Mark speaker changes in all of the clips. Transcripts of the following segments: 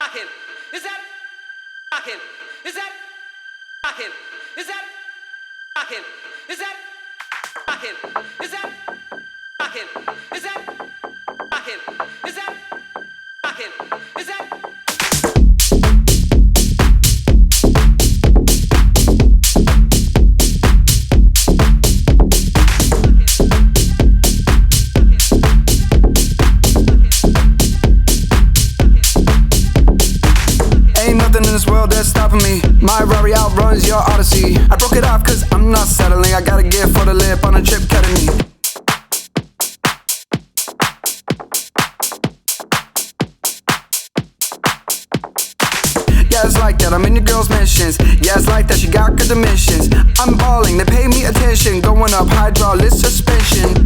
Speaker 1: rocking? Is that rocking? Is that rocking? Is that rocking? Is that rocking? Is that rocking? Is that rocking? Is that rocking? Is that
Speaker 2: that's stopping me. My Rari outruns your Odyssey. I broke it off cause I'm not settling. I gotta get for the lip on a trip ketamine. Yeah, it's like that, I'm in your girl's missions. Yeah, it's like that, she got good dimensions. I'm balling, they pay me attention. Going up hydraulic suspension.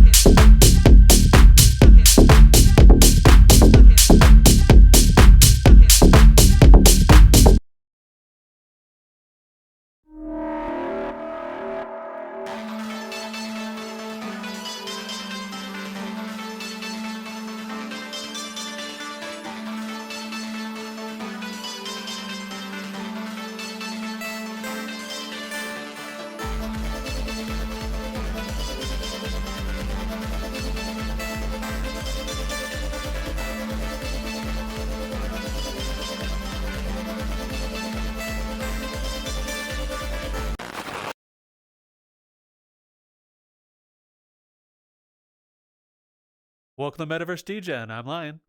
Speaker 3: Welcome to Metaverse Degen. I'm Lion.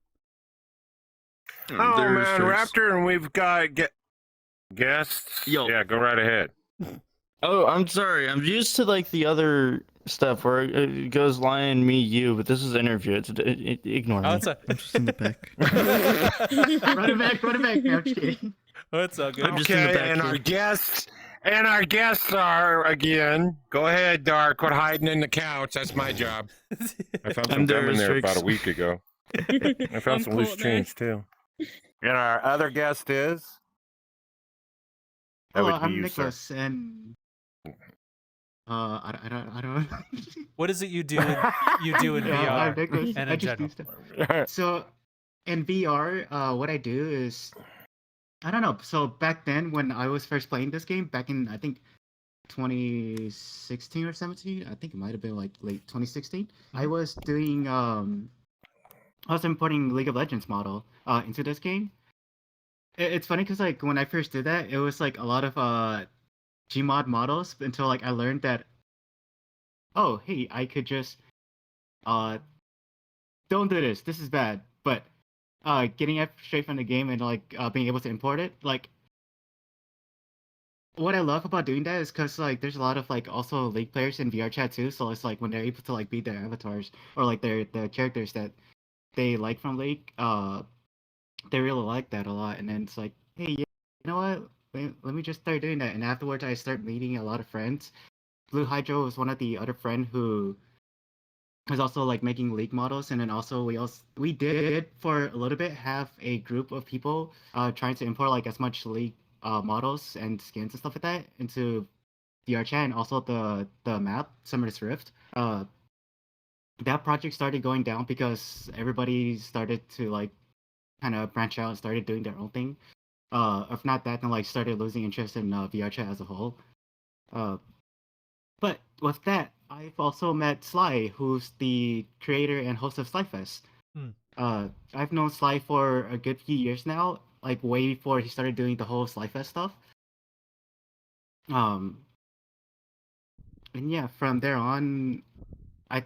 Speaker 4: Oh man, Raptor, and we've got guests.
Speaker 5: Yo.
Speaker 4: Yeah, go right ahead.
Speaker 5: Oh, I'm sorry. I'm used to like the other stuff where it goes Lion, me, you, but this is interview. Ignore me.
Speaker 3: Oh, it's
Speaker 6: I'm just in the back.
Speaker 7: Run it back. No, I'm just kidding.
Speaker 3: Oh, it's all good.
Speaker 5: I'm just in the
Speaker 4: Okay,
Speaker 5: back
Speaker 4: and
Speaker 5: here.
Speaker 4: our guests are again. Go ahead, Dark. Quit hiding in the couch. That's my job. I found some
Speaker 5: I'm
Speaker 4: gum in there
Speaker 5: Restrix.
Speaker 4: about a week ago. I found some loose change too. And our other guest is. That
Speaker 7: Hello,
Speaker 4: would be
Speaker 7: I'm
Speaker 4: you, sir.
Speaker 7: Nekles, and I don't.
Speaker 3: What is it you do? You do in
Speaker 7: Yeah, I'm
Speaker 3: VR
Speaker 7: Nekles.
Speaker 3: and
Speaker 7: I
Speaker 3: in
Speaker 7: just do
Speaker 3: general?
Speaker 7: stuff. So, in VR, what I do is, I don't know. So back then, when I was first playing this game, back in I think 2016 or 17, I think it might have been like late 2016. I was doing I was importing League of Legends model into this game. It's funny because like when I first did that, it was like a lot of Gmod models until like I learned that, oh hey, I could just don't do this. This is bad. But getting it straight from the game and like being able to import it, like what I love about doing that is because like there's a lot of like also League players in VRchat too. So it's like when they're able to like beat their avatars or like the characters that they like from League, they really like that a lot. And then it's like, hey, you know what? Let me just start doing that. And afterwards, I start meeting a lot of friends. Blue Hydro was one of the other friend who was also like making League models, and then also we did for a little bit have a group of people trying to import like as much League models and skins and stuff like that into VRchat, and also the map Summer's Rift. That project started going down because everybody started to like kind of branch out and started doing their own thing. If not that, then like started losing interest in VRchat as a whole. But with that, I've also met Sly, who's the creator and host of Slyfest. I've known Sly for a good few years now, like way before he started doing the whole Slyfest stuff. And yeah, from there on, I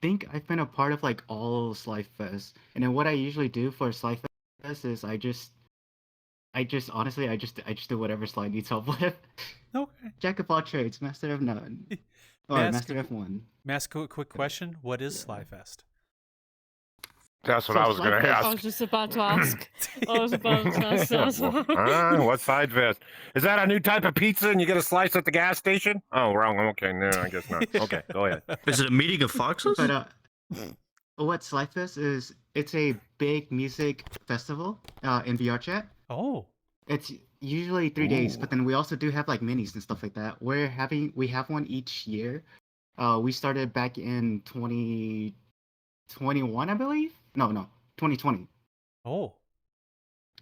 Speaker 7: think I've been a part of like all Slyfest. And then what I usually do for Slyfest is I just honestly I just do whatever Sly needs help with.
Speaker 3: Okay.
Speaker 7: Jack of all trades, master of none. Or master of one.
Speaker 3: Ask a quick question. What is Slyfest?
Speaker 4: That's what
Speaker 7: So
Speaker 4: I was going to
Speaker 7: Slyfest-
Speaker 4: ask.
Speaker 8: I was just about to ask. I was about to ask that as well.
Speaker 4: What side vest? Is that a new type of pizza and you get a slice at the gas station? Oh, wrong. Okay, no, I guess not. Okay, go ahead.
Speaker 5: Is it a meeting of foxes?
Speaker 7: But what Slyfest is, it's a big music festival in VRchat.
Speaker 3: Oh.
Speaker 7: It's usually 3 days, but then we also do have like minis and stuff like that. We have one each year. We started back in 2021, I believe. No, 2020.
Speaker 3: Oh.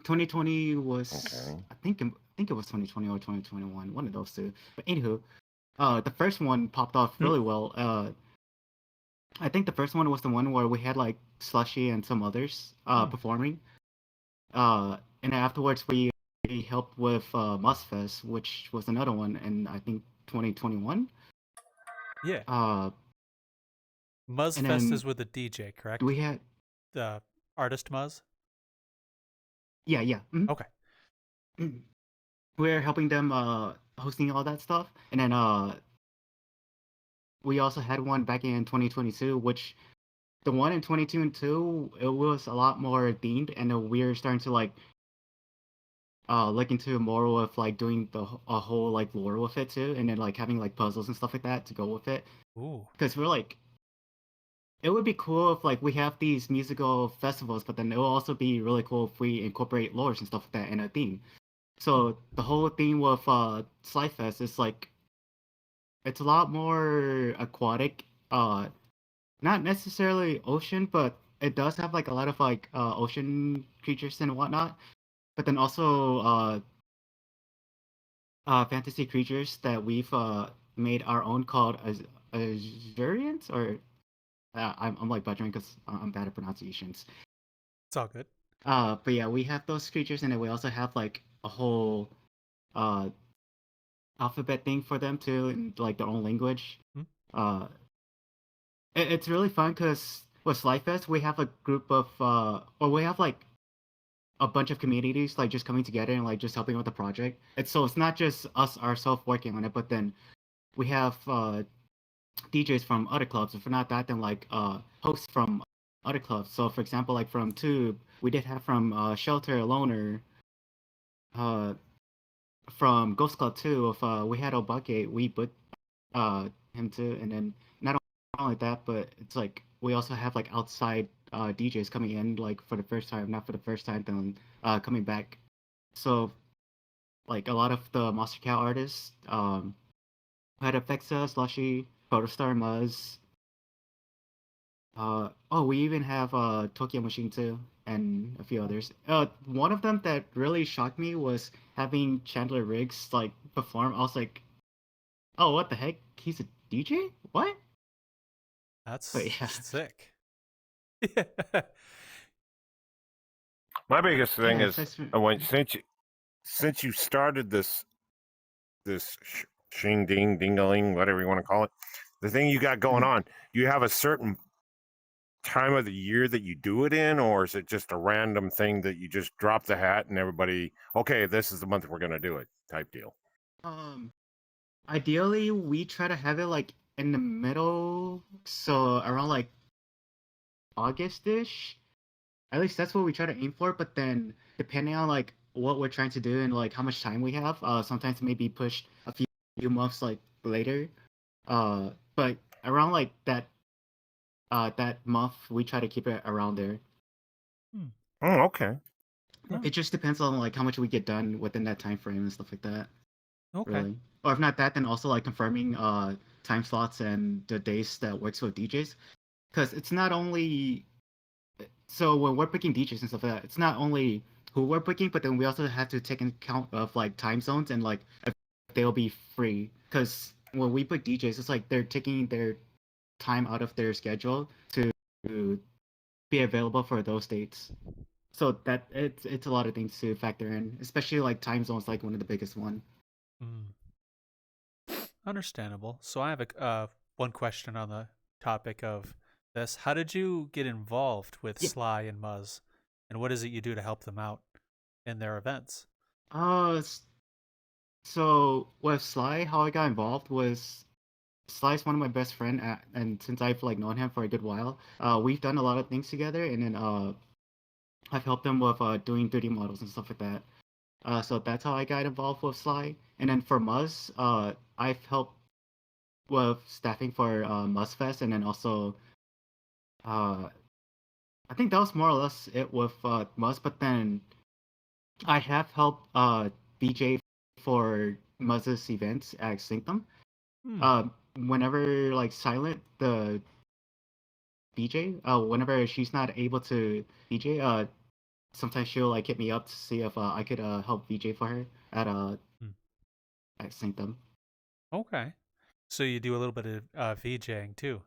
Speaker 7: 2020 was
Speaker 4: Okay.
Speaker 7: I think it was 2020 or 2021, one of those two. But anywho, the first one popped off really well. I think the first one was the one where we had like Slushy and some others performing. And afterwards we helped with Musfest, which was another one, in I think 2021.
Speaker 3: Yeah.
Speaker 7: And
Speaker 3: Muzzfest
Speaker 7: then
Speaker 3: is with a DJ, correct?
Speaker 7: we had
Speaker 3: The artist Muzz?
Speaker 7: yeah. Mhm.
Speaker 3: Okay.
Speaker 7: We're helping them hosting all that stuff, and then we also had one back in 2022, which the one in 2022 it was a lot more themed, and we're starting to like look into more of like doing a whole like lore with it too, and then like having like puzzles and stuff like that to go with it.
Speaker 3: Ooh.
Speaker 7: Because we're like, it would be cool if like we have these musical festivals, but then it will also be really cool if we incorporate lores and stuff like that in a theme. So the whole theme with Slyfest is like it's a lot more aquatic, not necessarily ocean, but it does have like a lot of like ocean creatures and whatnot. But then also fantasy creatures that we've made our own called Azurians, or I'm like butchering because I'm bad at pronunciations.
Speaker 3: It's all good.
Speaker 7: But yeah, we have those creatures, and then we also have like a whole alphabet thing for them too, in like their own language. It's really fun because with Slyfest we have a group of or we have like a bunch of communities like just coming together and like just helping with the project. It's not just us ourselves working on it, but then we have DJs from other clubs. If not that, then like hosts from other clubs. So for example, like from Tube, we did have from Shelter Loner, from Ghost Club too. If we had Obake, we put him too, and then not only that, but it's like we also have like outside DJs coming in like for the first time, not for the first time, then coming back. So like a lot of the Monster Cow artists had Effexa, Slushy, Protostar, Muzz. Oh, we even have Tokyo Machine too, and a few others. One of them that really shocked me was having Chandler Riggs like perform. I was like, oh, what the heck? He's a DJ? What?
Speaker 3: That's
Speaker 7: But yeah.
Speaker 3: sick.
Speaker 4: My biggest thing
Speaker 7: Yeah,
Speaker 4: is
Speaker 7: thanks for-
Speaker 4: when since you started this shing ding dingaling, whatever you want to call it, the thing you got going on, you have a certain time of the year that you do it in, or is it just a random thing that you just drop the hat and everybody, okay, this is the month we're gonna do it type deal?
Speaker 7: Ideally, we try to have it like in the middle, so around like August-ish. At least that's what we try to aim for. But then, depending on like what we're trying to do and like how much time we have, sometimes it may be pushed a few months like later. But around like that month, we try to keep it around there.
Speaker 4: Oh, okay.
Speaker 7: It just depends on like how much we get done within that time frame and stuff like that.
Speaker 3: Okay.
Speaker 7: Really. Or if not that, then also like confirming time slots and the days that works with DJs, because it's not only so when we're picking DJs and stuff like that, it's not only who we're picking, but then we also have to take into account of like time zones and like if they'll be free. Because when we pick DJs, it's like they're taking their time out of their schedule to be available for those dates. So that it's a lot of things to factor in, especially like time zones, like one of the biggest one.
Speaker 3: Understandable. So I have a one question on the topic of this. How did you get involved with Sly and Muzz, and what is it you do to help them out in their events?
Speaker 7: So with Sly, how I got involved was Sly's one of my best friend, and since I've like known him for a good while, we've done a lot of things together, and then I've helped him with doing 3D models and stuff like that. So that's how I got involved with Sly. And then for Muzz, I've helped with staffing for Muzzfest, and then also I think that was more or less it with Muzz. But then I have helped DJ for Muzz's events at Synctum. Whenever like Silent, the DJ, whenever she's not able to DJ, sometimes she'll like hit me up to see if I could help VJ for her at
Speaker 3: Hmm.
Speaker 7: at Sanctum.
Speaker 3: Okay. So you do a little bit of VJing too.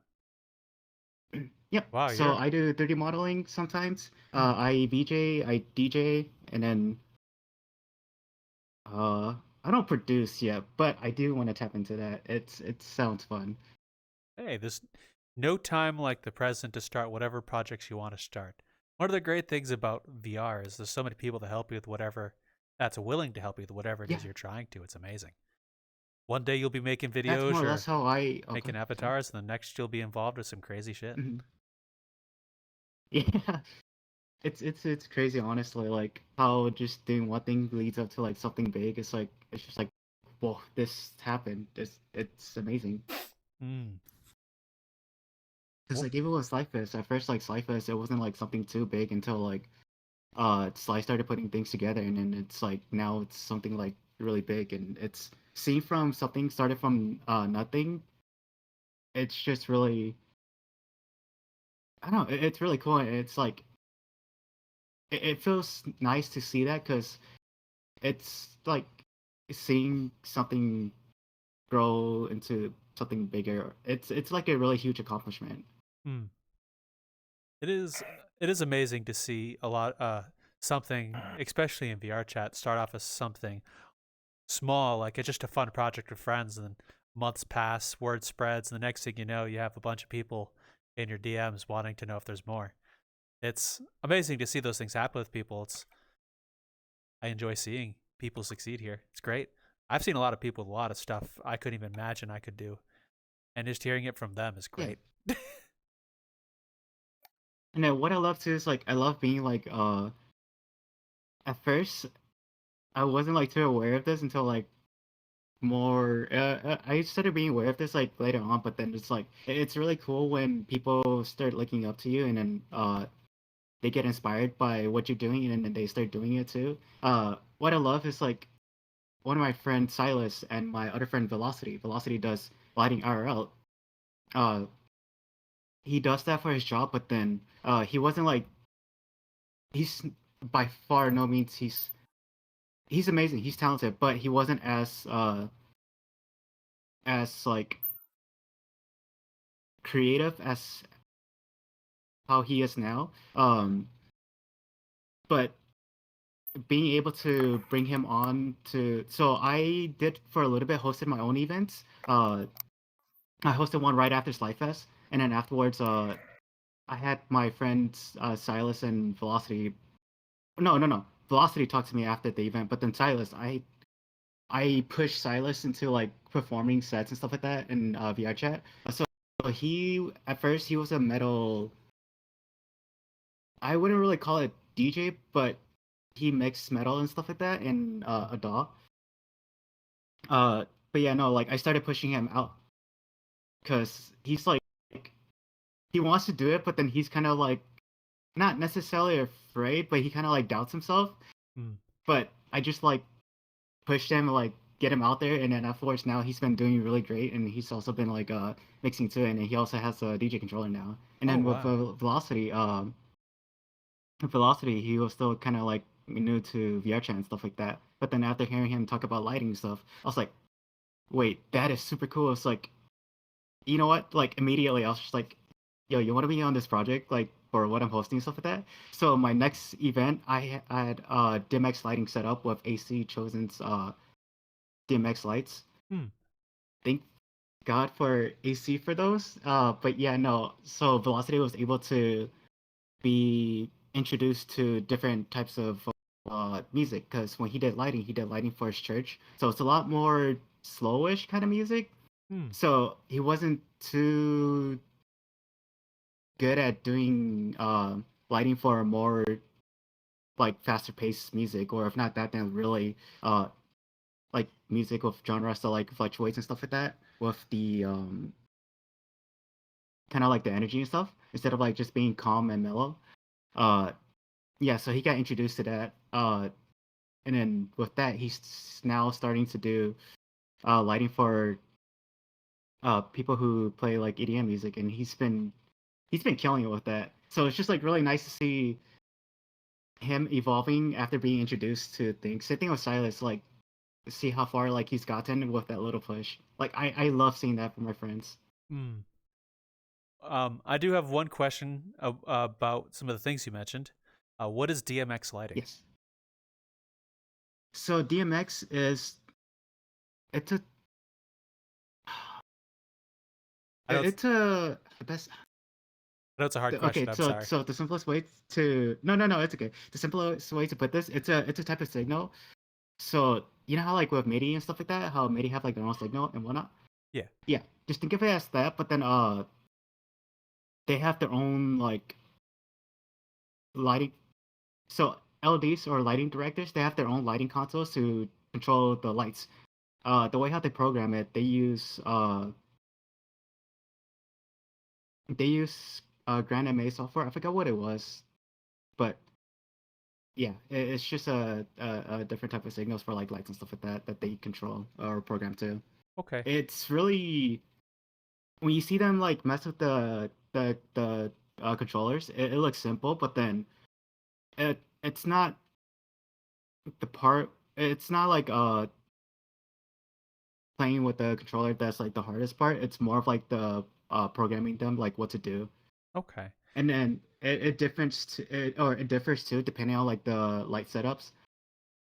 Speaker 7: Yep.
Speaker 3: Wow,
Speaker 7: So
Speaker 3: you're
Speaker 7: I do 3D modeling sometimes.
Speaker 3: Hmm.
Speaker 7: I VJ, I DJ, and then I don't produce yet, but I do want to tap into that. It sounds fun.
Speaker 3: Hey, there's no time like the present to start whatever projects you want to start. One of the great things about VR is there's so many people to help you with whatever that's willing to help you with whatever it
Speaker 7: Yeah,
Speaker 3: is you're trying to. It's amazing. One day you'll be making
Speaker 7: that's more
Speaker 3: videos
Speaker 7: or less
Speaker 3: or
Speaker 7: how I.
Speaker 3: making
Speaker 7: Okay, sorry.
Speaker 3: avatars, and the next you'll be involved with some crazy shit.
Speaker 7: Mhm. Yeah, it's crazy, honestly. Like how just doing one thing leads up to like something big. It's just like, whoa, this happened. It's amazing.
Speaker 3: Mm.
Speaker 7: Cause
Speaker 3: Well,
Speaker 7: like even with Slyfest, at first like Slyfest, it wasn't like something too big until like Sly started putting things together, and then it's like now it's something like really big, and it's seen from something started from nothing. It's just really, I don't know, it's really cool, and it's like it feels nice to see that because it's like seeing something grow into something bigger. It's like a really huge accomplishment.
Speaker 3: mm. It is amazing to see a lot something, especially in VR chat, start off as something small, like it's just a fun project with friends, and then months pass, word spreads, and the next thing you know, you have a bunch of people in your DMs wanting to know if there's more. It's amazing to see those things happen with people. I enjoy seeing people succeed here. It's great. I've seen a lot of people with a lot of stuff I couldn't even imagine I could do, and just hearing it from them is
Speaker 7: Yeah.
Speaker 3: great.
Speaker 7: And then what I love too is like I love being like at first I wasn't like too aware of this until like more I started being aware of this like later on, but then it's like it's really cool when people start looking up to you, and then they get inspired by what you're doing, and then they start doing it too. What I love is like one of my friends Silas and my other friend Velocity does lighting IRL. uh he does that for his job, but then he wasn't like, he's by far no means he's amazing, he's talented, but he wasn't as like creative as how he is now. But being able to bring him on to, so I did for a little bit hosted my own events. I hosted one right after Slyfest, and then afterwards I had my friends Silas and Velocity. No. Velocity talked to me after the event, but then Silas, I pushed Silas into like performing sets and stuff like that in VR chat. So he at first he was a metal. I wouldn't really call it DJ, but he mixed metal and stuff like that in a DAW. But yeah, no, like I started pushing him out because he's like he wants to do it, but then he's kind of like not necessarily afraid, but he kind of like doubts himself.
Speaker 3: Mm.
Speaker 7: But I just like pushed him, like get him out there, and then afterwards now he's been doing really great, and he's also been like mixing too, and he also has a DJ controller now. And
Speaker 3: Oh
Speaker 7: then with
Speaker 3: wow.
Speaker 7: Velocity, he was still kind of like new to VRChat and stuff like that. But then after hearing him talk about lighting and stuff, I was like, wait, that is super cool. It's like, you know what? Like immediately, I was just like, yo, you want to be on this project, like for what I'm hosting and stuff like that. So my next event, I had DMX lighting set up with AC Chosen's DMX lights.
Speaker 3: Hmm.
Speaker 7: Thank God for AC for those. But yeah, no. So Velocity was able to be introduced to different types of music, because when he did lighting for his church. So it's a lot more slowish kind of music.
Speaker 3: Hmm.
Speaker 7: So he wasn't too good at doing lighting for more like faster paced music, or if not that, then really like music with genres that like fluctuates and stuff like that, with the kind of like the energy and stuff, instead of like just being calm and mellow. Uh, yeah, so he got introduced to that. And then with that, he's now starting to do lighting for people who play like EDM music, and he's been killing it with that. So it's just like really nice to see him evolving after being introduced to things. Same thing with Silas, like see how far like he's gotten with that little push. Like I love seeing that from my friends.
Speaker 3: Mm. I do have one question about some of the things you mentioned. What is DMX lighting?
Speaker 7: Yes. So DMX is it's a
Speaker 3: I know
Speaker 7: it's a the best.
Speaker 3: I know it's a hard question.
Speaker 7: Okay,
Speaker 3: I'm
Speaker 7: so
Speaker 3: sorry.
Speaker 7: so the simplest way to no, it's okay. The simplest way to put this, it's a type of signal. So you know how like with MIDI and stuff like that, how MIDI have like their own signal and whatnot.
Speaker 3: Yeah.
Speaker 7: Yeah, just think of it as that, but then they have their own like lighting. So LDs or lighting directors, they have their own lighting consoles to control the lights. The way how they program it, they use Grand MA software. I forgot what it was, but yeah, it's just a different type of signals for like lights and stuff like that that they control or program to.
Speaker 3: Okay.
Speaker 7: It's really when you see them like mess with the controllers, it looks simple, but then it's not the part. It's not like playing with the controller that's like the hardest part. It's more of like the programming them like what to do.
Speaker 3: Okay.
Speaker 7: And then it differs too depending on like the light setups.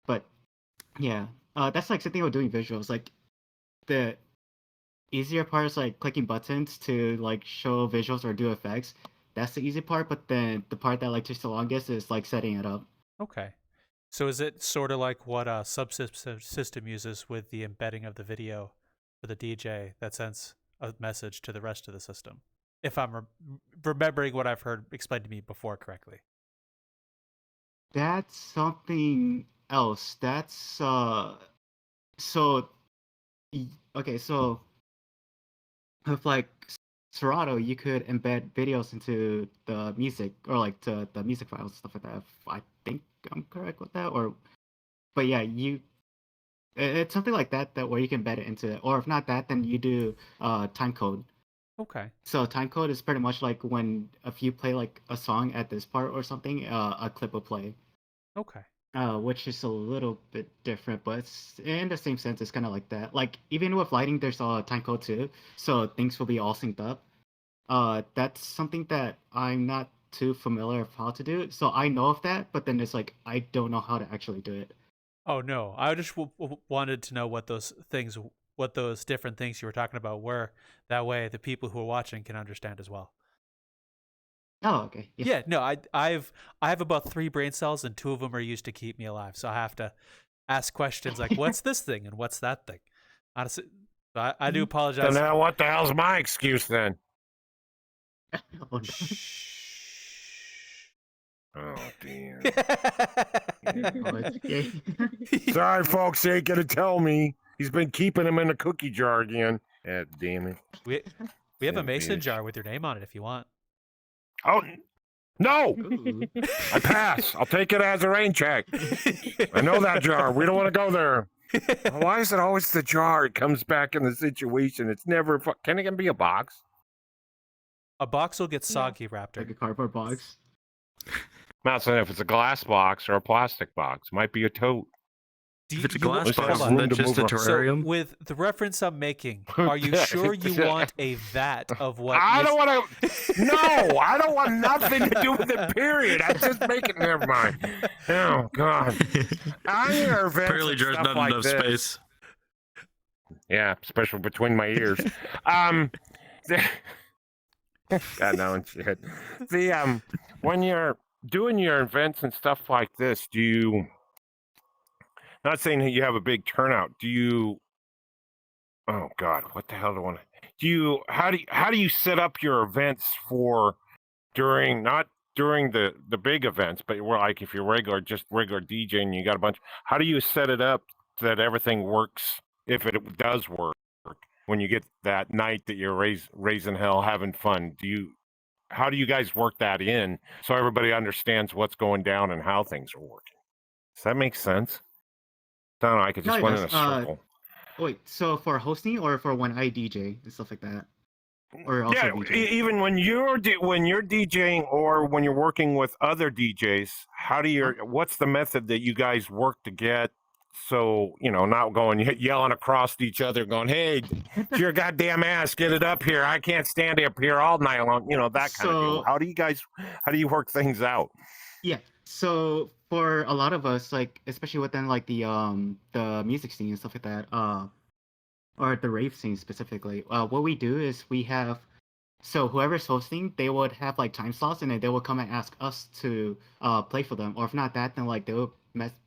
Speaker 7: But yeah, that's like something with doing visuals. Like the easier part is like clicking buttons to like show visuals or do effects. That's the easy part. But then the part that like takes the longest is like setting it up.
Speaker 3: Okay. So is it sort of like what a subsystem uses with the embedding of the video for the DJ that sends a message to the rest of the system? If I'm remembering what I've heard explained to me before correctly.
Speaker 7: That's something else. That's so okay, so with like Serato, you could embed videos into the music or like to the music files and stuff like that. If I think I'm correct with that, or but yeah, it's something like that where you can embed it into it. Or if not that, then you do time code.
Speaker 3: Okay.
Speaker 7: So time code is pretty much like when if you play like a song at this part or something, a clip will play.
Speaker 3: Okay.
Speaker 7: Which is a little bit different, but it's in the same sense. It's kind of like that. Like even with lighting, there's a time code too, so things will be all synced up. That's something that I'm not too familiar with how to do. So I know of that, but then it's like I don't know how to actually do it.
Speaker 3: Oh no, I just wanted to know what those different things you were talking about were. That way, the people who are watching can understand as well.
Speaker 7: Oh, okay.
Speaker 3: Yeah, no, I have about 3 brain cells, and 2 of them are used to keep me alive. So I have to ask questions like, "What's this thing?" and "What's that thing?" Honestly, I do
Speaker 4: So
Speaker 3: apologize.
Speaker 4: now, what the hell's my excuse then?
Speaker 7: Oh, no.
Speaker 4: Oh damn!
Speaker 7: Oh, it's okay.
Speaker 4: Sorry, folks, they ain't gonna tell me. He's been keeping him in the cookie jar again. God damn it!
Speaker 3: We have a
Speaker 4: Son
Speaker 3: mason
Speaker 4: bitch.
Speaker 3: jar with your name on it if you want.
Speaker 4: Oh no!
Speaker 7: Ooh.
Speaker 4: I pass. I'll take it as a rain check. I know that jar. We don't want to go there. Why is it always the jar? It comes back in the situation. It's never. Can it be a box?
Speaker 3: A box will get soggy,
Speaker 7: Like
Speaker 3: Raptor.
Speaker 7: a cardboard box.
Speaker 4: Not saying if it's a glass box or a plastic box. Might be a tote.
Speaker 6: If it's a
Speaker 3: You
Speaker 6: glass
Speaker 4: Let's
Speaker 6: box,
Speaker 4: have
Speaker 6: isn't
Speaker 4: room
Speaker 6: that
Speaker 4: to
Speaker 6: just a
Speaker 4: move around.
Speaker 6: terrarium?
Speaker 3: So with the reference I'm making, are you sure you want a vat of what?
Speaker 4: I don't want to. No, I don't want nothing to do with it. Period. I'm just making. Never mind. Oh God. I hear events
Speaker 6: Apparently,
Speaker 4: and
Speaker 6: there's
Speaker 4: stuff
Speaker 6: not
Speaker 4: like
Speaker 6: enough
Speaker 4: this.
Speaker 6: space.
Speaker 4: Yeah, especially between my ears. God no shit. When you're doing your events and stuff like this, do you? Not saying that you have a big turnout. Do you? Oh God, what the hell do I want to? Do you? How do you set up your events for during not during the big events, but we're like if you're just regular DJing, you got a bunch. How do you set it up that everything works if it does work? When you get that night that you're raising hell, having fun, how do you guys work that in so everybody understands what's going down and how things are working? Does that make sense? I don't know. I could
Speaker 7: No,
Speaker 4: just
Speaker 7: it
Speaker 4: went in
Speaker 7: does.
Speaker 4: a circle.
Speaker 7: Wait, so for hosting or for when I DJ and stuff like that? or also
Speaker 4: Yeah,
Speaker 7: VJ.
Speaker 4: even when you're DJing or when you're working with other DJs, how do you? What's the method that you guys work to get? So not going yelling across each other, going, "Hey, it's your goddamn ass, get it up here! I can't stand up here all night long." That kind of deal.
Speaker 7: So
Speaker 4: How do you work things out?
Speaker 7: yeah, so for a lot of us, like especially within like the music scene and stuff like that, or the rave scene specifically, what we do is we have, so whoever's hosting, they would have like time slots, and then they will come and ask us to play for them. Or if not that, then like they will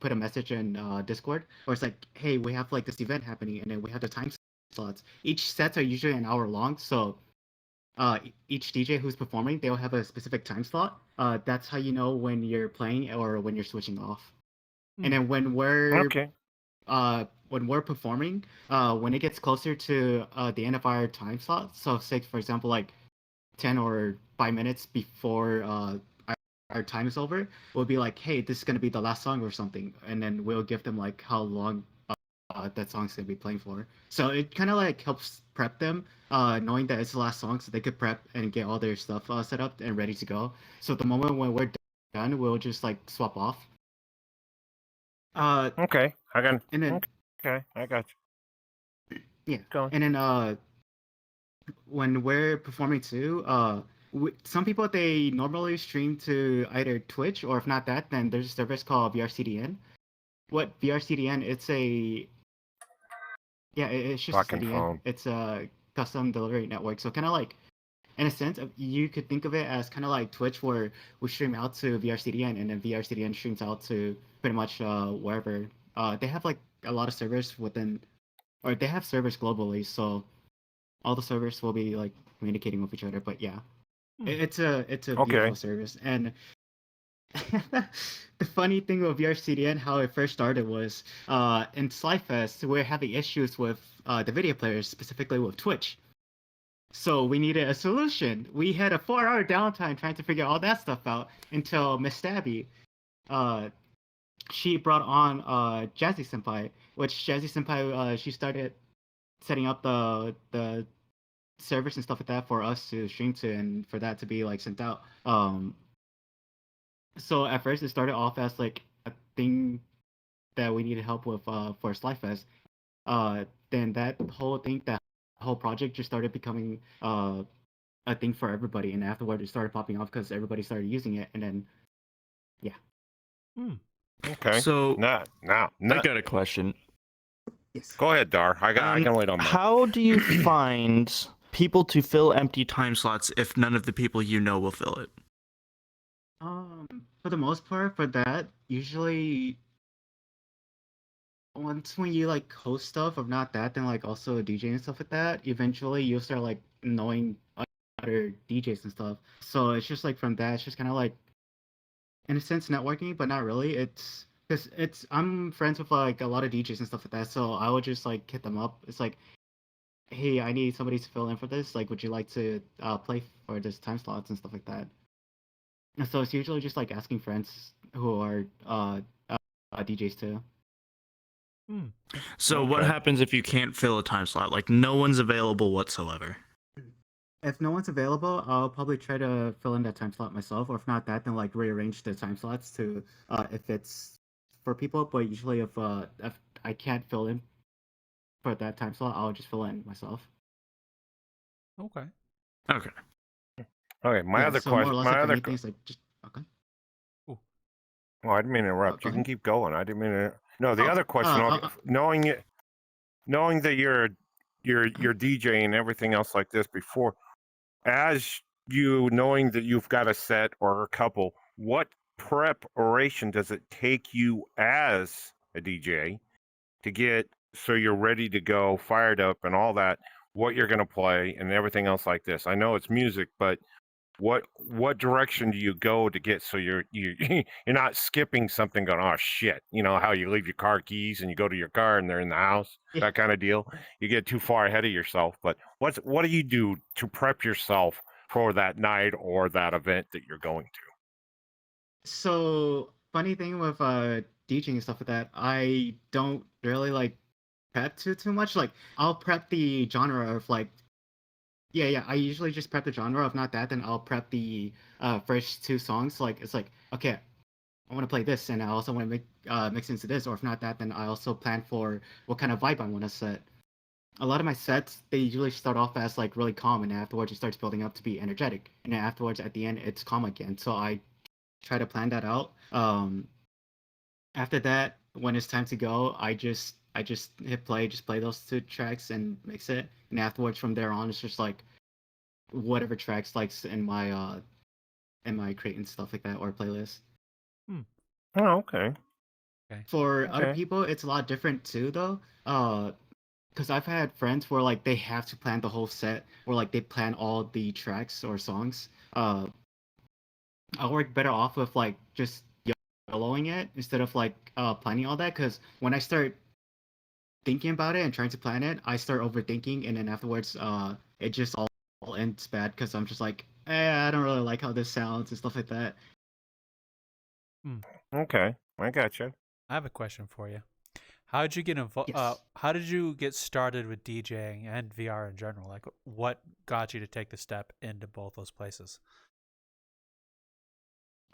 Speaker 7: put a message in Discord, or it's like, hey, we have like this event happening, and then we have the time slots. Each sets are usually an hour long, so each DJ who's performing, they'll have a specific time slot. That's how you know when you're playing or when you're switching off. And then
Speaker 4: Okay.
Speaker 7: when we're performing, when it gets closer to the end of our time slot, so say for example like 10 or 5 minutes before our time is over, we'll be like, hey, this is gonna be the last song or something, and then we'll give them like how long that song's gonna be playing for. So it kind of like helps prep them, knowing that it's the last song, so they could prep and get all their stuff set up and ready to go. So the moment when we're done, we'll just like swap off.
Speaker 4: Okay.
Speaker 7: And then
Speaker 4: Okay, I got you.
Speaker 7: yeah,
Speaker 4: Go on.
Speaker 7: and then when we're performing too, some people they normally stream to either Twitch, or if not that, then there's a service called VRCDN. What VRCDN? It's it's just
Speaker 4: Fucking
Speaker 7: a CDN.
Speaker 4: phone.
Speaker 7: It's a custom delivery network. So kind of like, in a sense, you could think of it as kind of like Twitch, where we stream out to VRCDN, and then VRCDN streams out to pretty much wherever. They have like a lot of servers within, or they have servers globally. So all the servers will be like communicating with each other. But yeah, it's a beautiful service. And the funny thing with VRCDN, how it first started was in Slyfest, we're having issues with the video players, specifically with Twitch. So we needed a solution. We had a 4-hour downtime trying to figure all that stuff out until Miss Stabby, she brought on Jazzy Senpai, which Jazzy Senpai, she started setting up the servers and stuff like that for us to stream to, and for that to be like sent out. So at first it started off as like a thing that we needed help with for Slyfest. Then that whole project just started becoming a thing for everybody, and afterward it started popping off because everybody started using it, and then yeah.
Speaker 4: Okay.
Speaker 5: So
Speaker 4: Now.
Speaker 5: I got a question.
Speaker 7: Yes.
Speaker 4: Go ahead, Dar. I can wait on that.
Speaker 5: How do you find people to fill empty time slots if none of the people you know will fill it?
Speaker 7: For the most part, for that, usually once when you like host stuff, or not that, then like also DJ and stuff like that, eventually you'll start like knowing other DJs and stuff. So it's just like from that, it's just kind of like, in a sense, networking, but not really. It's because I'm friends with like a lot of DJs and stuff like that, so I would just like hit them up. It's like, hey, I need somebody to fill in for this. Like, would you like to play for this time slots and stuff like that? And so it's usually just like asking friends who are DJs too.
Speaker 5: So what happens if you can't fill a time slot? Like no one's available whatsoever.
Speaker 7: If no one's available, I'll probably try to fill in that time slot myself, or if not that, then like rearrange the time slots to if it's for people. But usually, if I can't fill in for that time slot, I'll just fill in myself.
Speaker 3: Okay.
Speaker 5: Okay.
Speaker 4: Okay. My other
Speaker 7: so more or
Speaker 4: question.
Speaker 7: less,
Speaker 4: My
Speaker 7: like,
Speaker 4: other.
Speaker 7: anything is like just okay.
Speaker 4: Oh, I didn't mean to interrupt.
Speaker 7: Go
Speaker 4: You can
Speaker 7: ahead.
Speaker 4: keep going. I didn't mean to. No, the other question. Knowing that you're DJing and everything else like this before, as you knowing that you've got a set or a couple, what preparation does it take you as a DJ to get so you're ready to go, fired up, and all that? What you're going to play and everything else like this. I know it's music, but what direction do you go to get so you're you're not skipping something, going, oh shit, how you leave your car keys and you go to your car and they're in the house, that kind of deal. You get too far ahead of yourself. But what do you do to prep yourself for that night or that event that you're going to?
Speaker 7: So funny thing with DJing and stuff like that, I don't really like prep too much. Like I'll prep the genre of like Yeah. I usually just prep the genre. If not that, then I'll prep the first 2 songs. Like it's like, okay, I want to play this, and I also want to mix into this. Or if not that, then I also plan for what kind of vibe I want to set. A lot of my sets, they usually start off as like really calm, and afterwards it starts building up to be energetic, and then afterwards at the end it's calm again. So I try to plan that out. After that, when it's time to go, I just hit play, just play those 2 tracks and mix it, and afterwards from there on it's just like whatever tracks likes in my crate and stuff like that, or playlist.
Speaker 4: Oh, okay.
Speaker 7: For other
Speaker 4: Okay.
Speaker 7: people, it's a lot different too, though. Because I've had friends where like they have to plan the whole set, or like they plan all the tracks or songs. I work better off with like just YOLOing it instead of like planning all that. Because when I start thinking about it and trying to plan it, I start overthinking, and then afterwards, it just all ends bad because I'm just like, I don't really like how this sounds and stuff like that.
Speaker 4: Okay. I gotcha.
Speaker 3: I have a question for you. How did you get involved?
Speaker 7: Yes.
Speaker 3: How did you get started with DJing and VR in general? Like, what got you to take the step into both those places?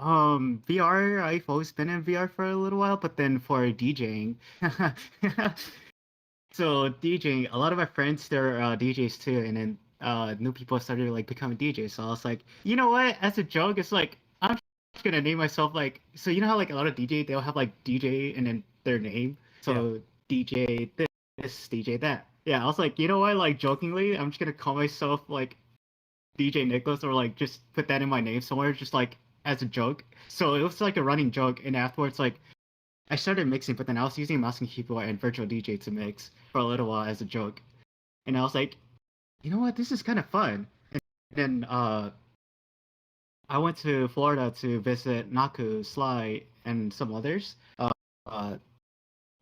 Speaker 7: VR, I've always been in VR for a little while, but then for DJing, so DJing, a lot of my friends they're DJs too, and then new people started like becoming DJs. So I was like, you know what? As a joke, it's like I'm just gonna name myself like, so you know how like a lot of DJ they'll have like DJ and then their name. So DJ this, DJ that. Yeah, I was like, you know what? Like jokingly, I'm just gonna call myself like DJ Nekles, or like just put that in my name somewhere, just like as a joke. So it was like a running joke, and afterwards like I started mixing, but then I was using mouse and keyboard and virtual DJ to mix for a little while as a joke. And I was like, you know what, this is kind of fun. And then I went to Florida to visit Naku, Sly, and some others. Uh,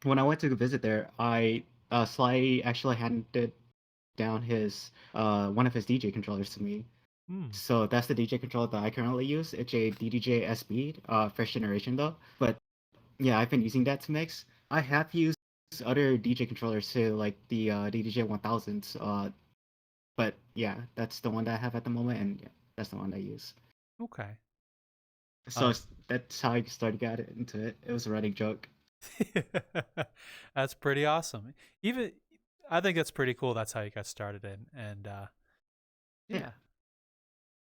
Speaker 7: when I went to visit there, Sly actually handed down his one of his DJ controllers to me. So that's the DJ controller that I currently use. It's a DDJ SB, first generation though. But yeah, I've been using that to mix. I have used other DJ controllers too, like the DDJ 1000s. But yeah, that's the one that I have at the moment, and yeah, that's the one I use.
Speaker 3: Okay.
Speaker 7: So that's how I started got into it. It was a running joke.
Speaker 3: That's pretty awesome. Even I think that's pretty cool. That's how you got started in, and yeah.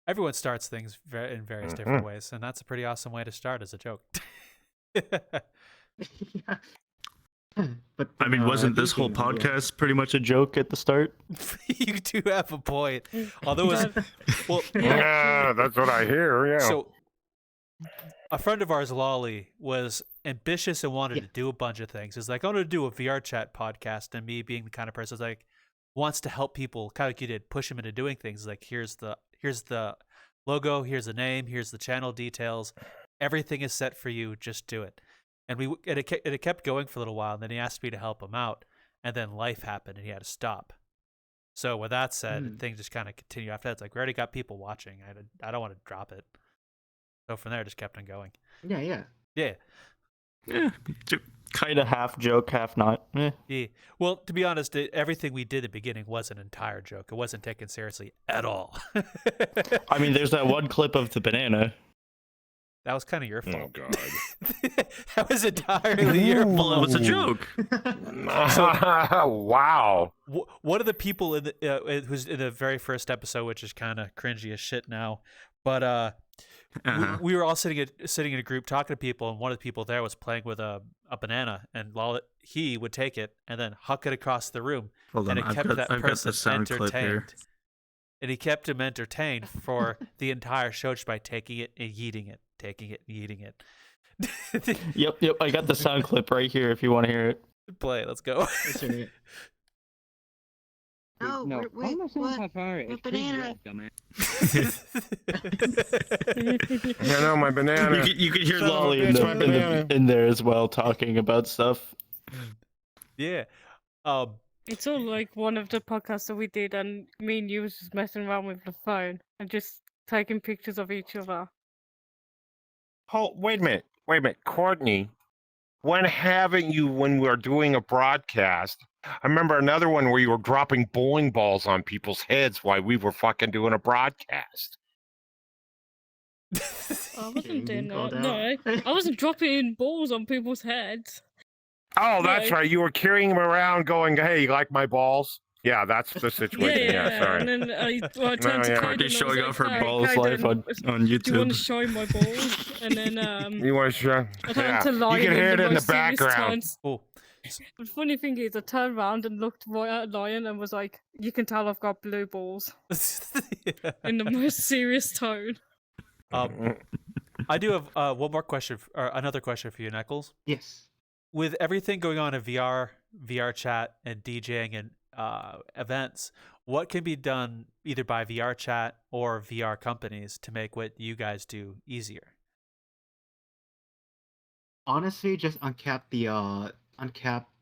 Speaker 3: Everyone starts things in various different ways, and that's a pretty awesome way to start as a joke.
Speaker 7: Yeah. But
Speaker 5: I mean, wasn't this whole
Speaker 7: DJing,
Speaker 5: podcast pretty much a joke at the start?
Speaker 3: You do have a point. Although it's well,
Speaker 4: Yeah, that's what I hear. Yeah.
Speaker 3: so a friend of ours, Lolly, was ambitious and wanted to do a bunch of things. He's like, I want to do a VR chat podcast, and me being the kind of person who's like wants to help people, kind of like you did, push him into doing things. Like here's the logo, here's the name, here's the channel details. Everything is set for you. Just do it. And it kept going for a little while. And then he asked me to help him out. And then life happened and he had to stop. So with that said, things just kind of continue after that. It's like, we already got people watching. I don't want to drop it. So from there, it just kept on going.
Speaker 7: Yeah.
Speaker 5: Yeah, kind of half joke, half not.
Speaker 3: Yeah. Well, to be honest, everything we did at the beginning was an entire joke. It wasn't taken seriously at all.
Speaker 5: I mean, there's that one clip of the banana.
Speaker 3: That was kind of your fault.
Speaker 4: Oh God.
Speaker 3: That was entirely your fault.
Speaker 5: Well, it was a joke.
Speaker 4: Wow.
Speaker 3: One of the people in the who's in the very first episode, which is kind of cringy as shit now, but we were all sitting in a group talking to people, and one of the people there was playing with a banana, and he would take it and then huck it across the room,
Speaker 5: Hold on,
Speaker 3: and it kept that
Speaker 5: I've got the
Speaker 3: person
Speaker 5: sound clip here.
Speaker 3: entertained. And he kept him entertained for the entire show just by taking it and eating it, taking it and eating it.
Speaker 5: Yep. I got the sound clip right here if you want to hear it.
Speaker 3: Play it. Let's go.
Speaker 6: Oh,
Speaker 9: No,
Speaker 6: wait,
Speaker 9: almost not
Speaker 6: what?
Speaker 9: Safari.
Speaker 6: A
Speaker 9: It's pretty
Speaker 6: banana.
Speaker 9: good, dumbass.
Speaker 4: I know my banana.
Speaker 5: You could hear
Speaker 4: Son of a
Speaker 5: Lolly
Speaker 4: bitch, my
Speaker 5: in there as well, talking about stuff.
Speaker 3: Yeah.
Speaker 8: It's all like one of the podcasts that we did, and me and you was just messing around with the phone and just taking pictures of each other.
Speaker 4: Oh, wait a minute. Courtney. when haven't you, when we're doing a broadcast? I remember another one where you were dropping bowling balls on people's heads while we were fucking doing a broadcast.
Speaker 8: I wasn't doing
Speaker 7: Being called
Speaker 8: that. No,
Speaker 7: out.
Speaker 8: I wasn't dropping balls on people's heads.
Speaker 4: Oh, that's
Speaker 8: No.
Speaker 4: right. You were carrying them around going, hey, you like my balls? Yeah, that's the
Speaker 8: Yeah,
Speaker 4: situation. Yeah, sorry.
Speaker 8: And then I turned to
Speaker 4: yeah.
Speaker 8: Kaiden
Speaker 5: Party
Speaker 8: and I
Speaker 5: showing
Speaker 8: was
Speaker 5: off
Speaker 8: like,
Speaker 5: her
Speaker 8: "Hey,
Speaker 5: balls live
Speaker 8: Kaiden,
Speaker 5: on
Speaker 8: do you want to
Speaker 5: YouTube.
Speaker 8: show my balls?" And then
Speaker 4: You want to show?
Speaker 8: I turned
Speaker 4: Yeah,
Speaker 8: to
Speaker 4: you
Speaker 8: Lion
Speaker 4: can hear it
Speaker 8: the
Speaker 4: in the
Speaker 8: most serious
Speaker 4: background.
Speaker 8: tones.
Speaker 3: Oh,
Speaker 8: The funny thing is, I turned around and looked right at Lion and was like, "You can tell I've got blue balls," in the most serious tone.
Speaker 3: I do have one more question, or another question for you, Nekles.
Speaker 7: Yes.
Speaker 3: With everything going on in VR, VR chat, and DJing and events, what can be done either by VR chat or VR companies to make what you guys do easier?
Speaker 7: Honestly, just uncap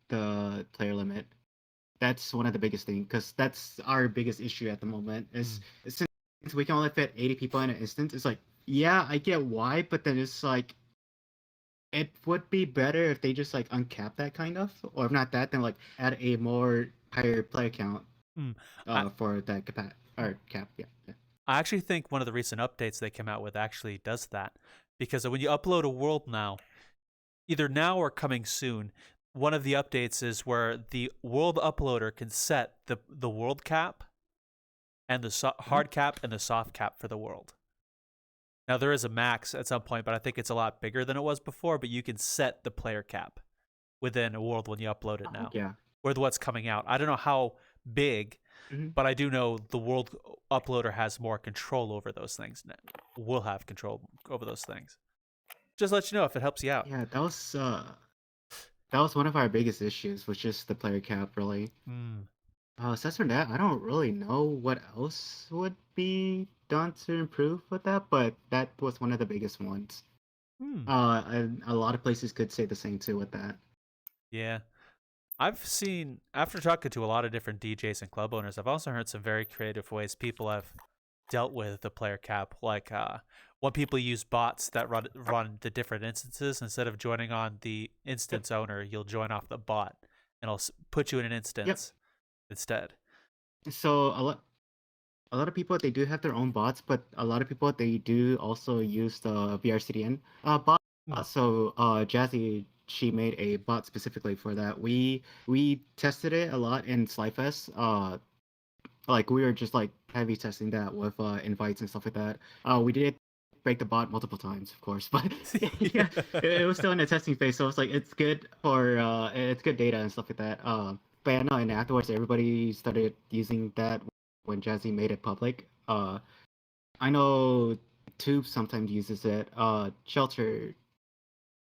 Speaker 7: the player limit. That's one of the biggest things, because that's our biggest issue at the moment. Is since we can only fit 80 people in an instance, it's like, yeah, I get why, but then it's like, it would be better if they just like uncap that kind of, or if not that, then like add a more higher player count for that cap. Yeah.
Speaker 3: I actually think one of the recent updates they came out with actually does that, because when you upload a world now, either now or coming soon, one of the updates is where the world uploader can set the world cap and the hard cap and the soft cap for the world. Now there is a max at some point, but I think it's a lot bigger than it was before, but you can set the player cap within a world when you upload it now.
Speaker 7: Yeah.
Speaker 3: Or what's coming out. I don't know how big, but I do know the world uploader has more control over those things now. Will have control over those things. Just let you know if it helps you out.
Speaker 7: Yeah, that was one of our biggest issues, was just the player cap, really. Aside from that, I don't really know what else would be done to improve with that, but that was one of the biggest ones. And a lot of places could say the same too with that.
Speaker 3: Yeah. I've seen, after talking to a lot of different DJs and club owners, I've also heard some very creative ways people have dealt with the player cap. Like when people use bots that run the different instances, instead of joining on the instance owner, you'll join off the bot, and it'll put you in an instance instead.
Speaker 7: So a lot of people, they do have their own bots, but a lot of people, they do also use the VRCDN bot. So Jazzy, she made a bot specifically for that. We tested it a lot in Slyfest. Like we were just like heavy testing that with invites and stuff like that. We did break the bot multiple times, of course, but yeah, it was still in the testing phase. So it's like, it's good for it's good data and stuff like that. But yeah, no, and afterwards everybody started using that when Jazzy made it public. I know Tube sometimes uses it. Shelter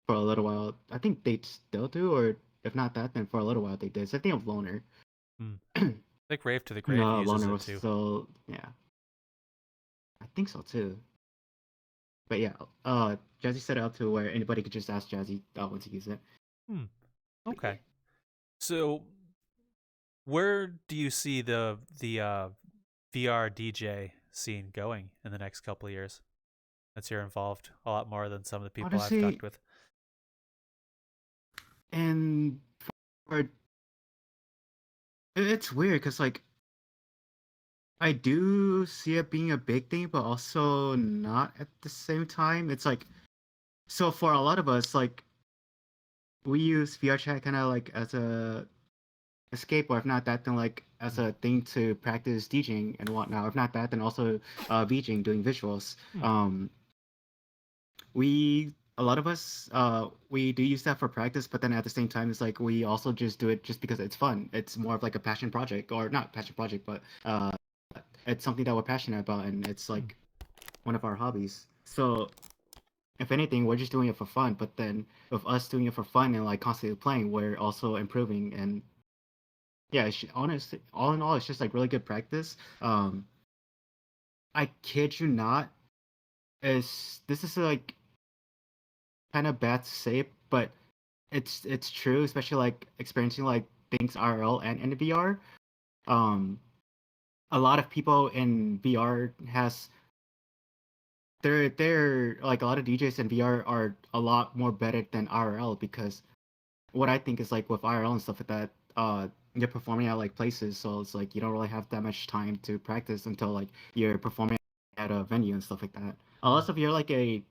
Speaker 7: for a little while. I think they still do, or if not that, then for a little while they did. So I think of Loner.
Speaker 3: I think Rave to the Grave
Speaker 7: No,
Speaker 3: uses
Speaker 7: Loner
Speaker 3: it
Speaker 7: was
Speaker 3: too.
Speaker 7: still, yeah. I think so too. But yeah, Jazzy set it up to where anybody could just ask Jazzy when to use it.
Speaker 3: Okay. So where do you see the VRDJ scene going in the next couple of years? Since you're involved a lot more than some of the people
Speaker 7: Honestly,
Speaker 3: I've talked with.
Speaker 7: And it's weird because like I do see it being a big thing, but also not at the same time. It's like, so for a lot of us, like we use VRChat kind of like as a escape, or if not that, then like as a thing to practice DJing and whatnot. Or if not that, then also VJing, doing visuals. A lot of us, we do use that for practice, but then at the same time, it's like we also just do it just because it's fun. It's more of like a passion project, or not passion project, but it's something that we're passionate about, and it's like one of our hobbies. So if anything, we're just doing it for fun. But then with us doing it for fun and like constantly playing, we're also improving. And yeah, honestly, all in all, it's just like really good practice. I kid you not, this is like kind of bad to say, but it's true, especially like experiencing like things IRL and in VR. A lot of people in VR they're like, a lot of DJs in VR are a lot more better than IRL, because what I think is like with IRL and stuff like that, you're performing at like places, so it's like you don't really have that much time to practice until like you're performing at a venue and stuff like that. Unless if you're like a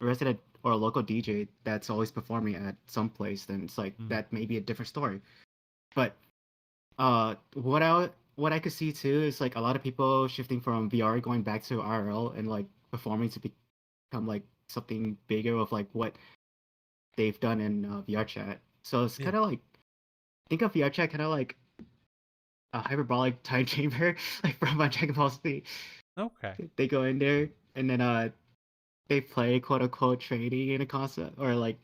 Speaker 7: resident or a local DJ that's always performing at some place, then it's like that may be a different story. But what I could see too is like a lot of people shifting from VR going back to IRL and like performing to become like something bigger of like what they've done in VRChat. So it's kind of like, think of VRChat kind of like a hyperbolic time chamber, like from Dragon Ball Z.
Speaker 3: Okay.
Speaker 7: They go in there and then they play quote unquote trading in a concept or like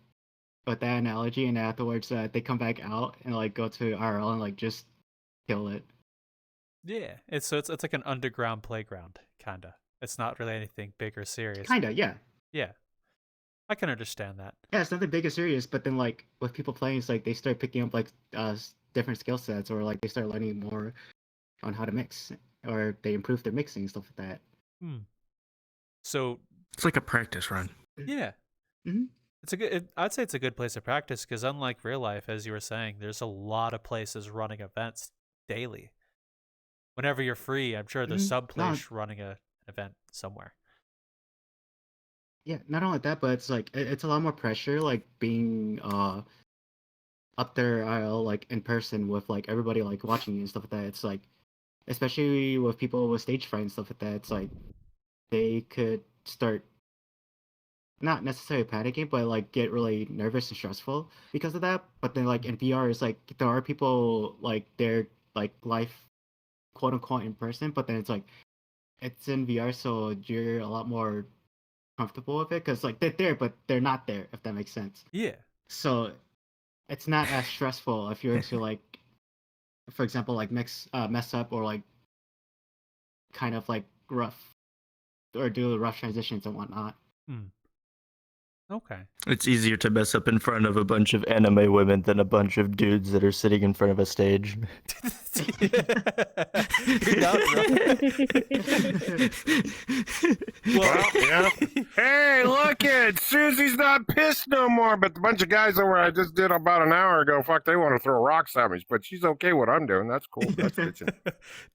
Speaker 7: with that analogy, and afterwards they come back out and like go to IRL and like just kill it.
Speaker 3: Yeah, it's like an underground playground, kinda. It's not really anything big or serious.
Speaker 7: Kinda, yeah.
Speaker 3: Yeah, I can understand that.
Speaker 7: Yeah, it's nothing big or serious, but then like with people playing, it's like they start picking up like different skill sets, or like they start learning more on how to mix, or they improve their mixing, stuff like that.
Speaker 3: So
Speaker 5: It's like a practice run.
Speaker 3: yeah, it's a good. I'd say it's a good place to practice because unlike real life, as you were saying, there's a lot of places running events daily. Whenever you're free, I'm sure there's some place running an event somewhere.
Speaker 7: Yeah, not only that, but it's like it's a lot more pressure, like being up there IRL like in person with like everybody like watching you and stuff like that. It's like, especially with people with stage fright and stuff like that, it's like they could start not necessarily panicking, but like get really nervous and stressful because of that. But then like in VR, it's like there are people like they're like live, quote unquote, in person, but then it's like it's in VR, so you're a lot more comfortable with it because like they're there, but they're not there, if that makes sense.
Speaker 3: Yeah.
Speaker 7: So it's not as stressful if you're to like, for example, like mess up or like kind of like rough or do rough transitions and whatnot.
Speaker 3: Okay.
Speaker 5: It's easier to mess up in front of a bunch of anime women than a bunch of dudes that are sitting in front of a stage.
Speaker 3: You're not wrong.
Speaker 4: Well, yeah. Hey, look it! Susie's not pissed no more, but the bunch of guys over I just did about an hour ago, fuck, they want to throw rocks at me, but she's okay with what I'm doing. That's cool. That's bitching.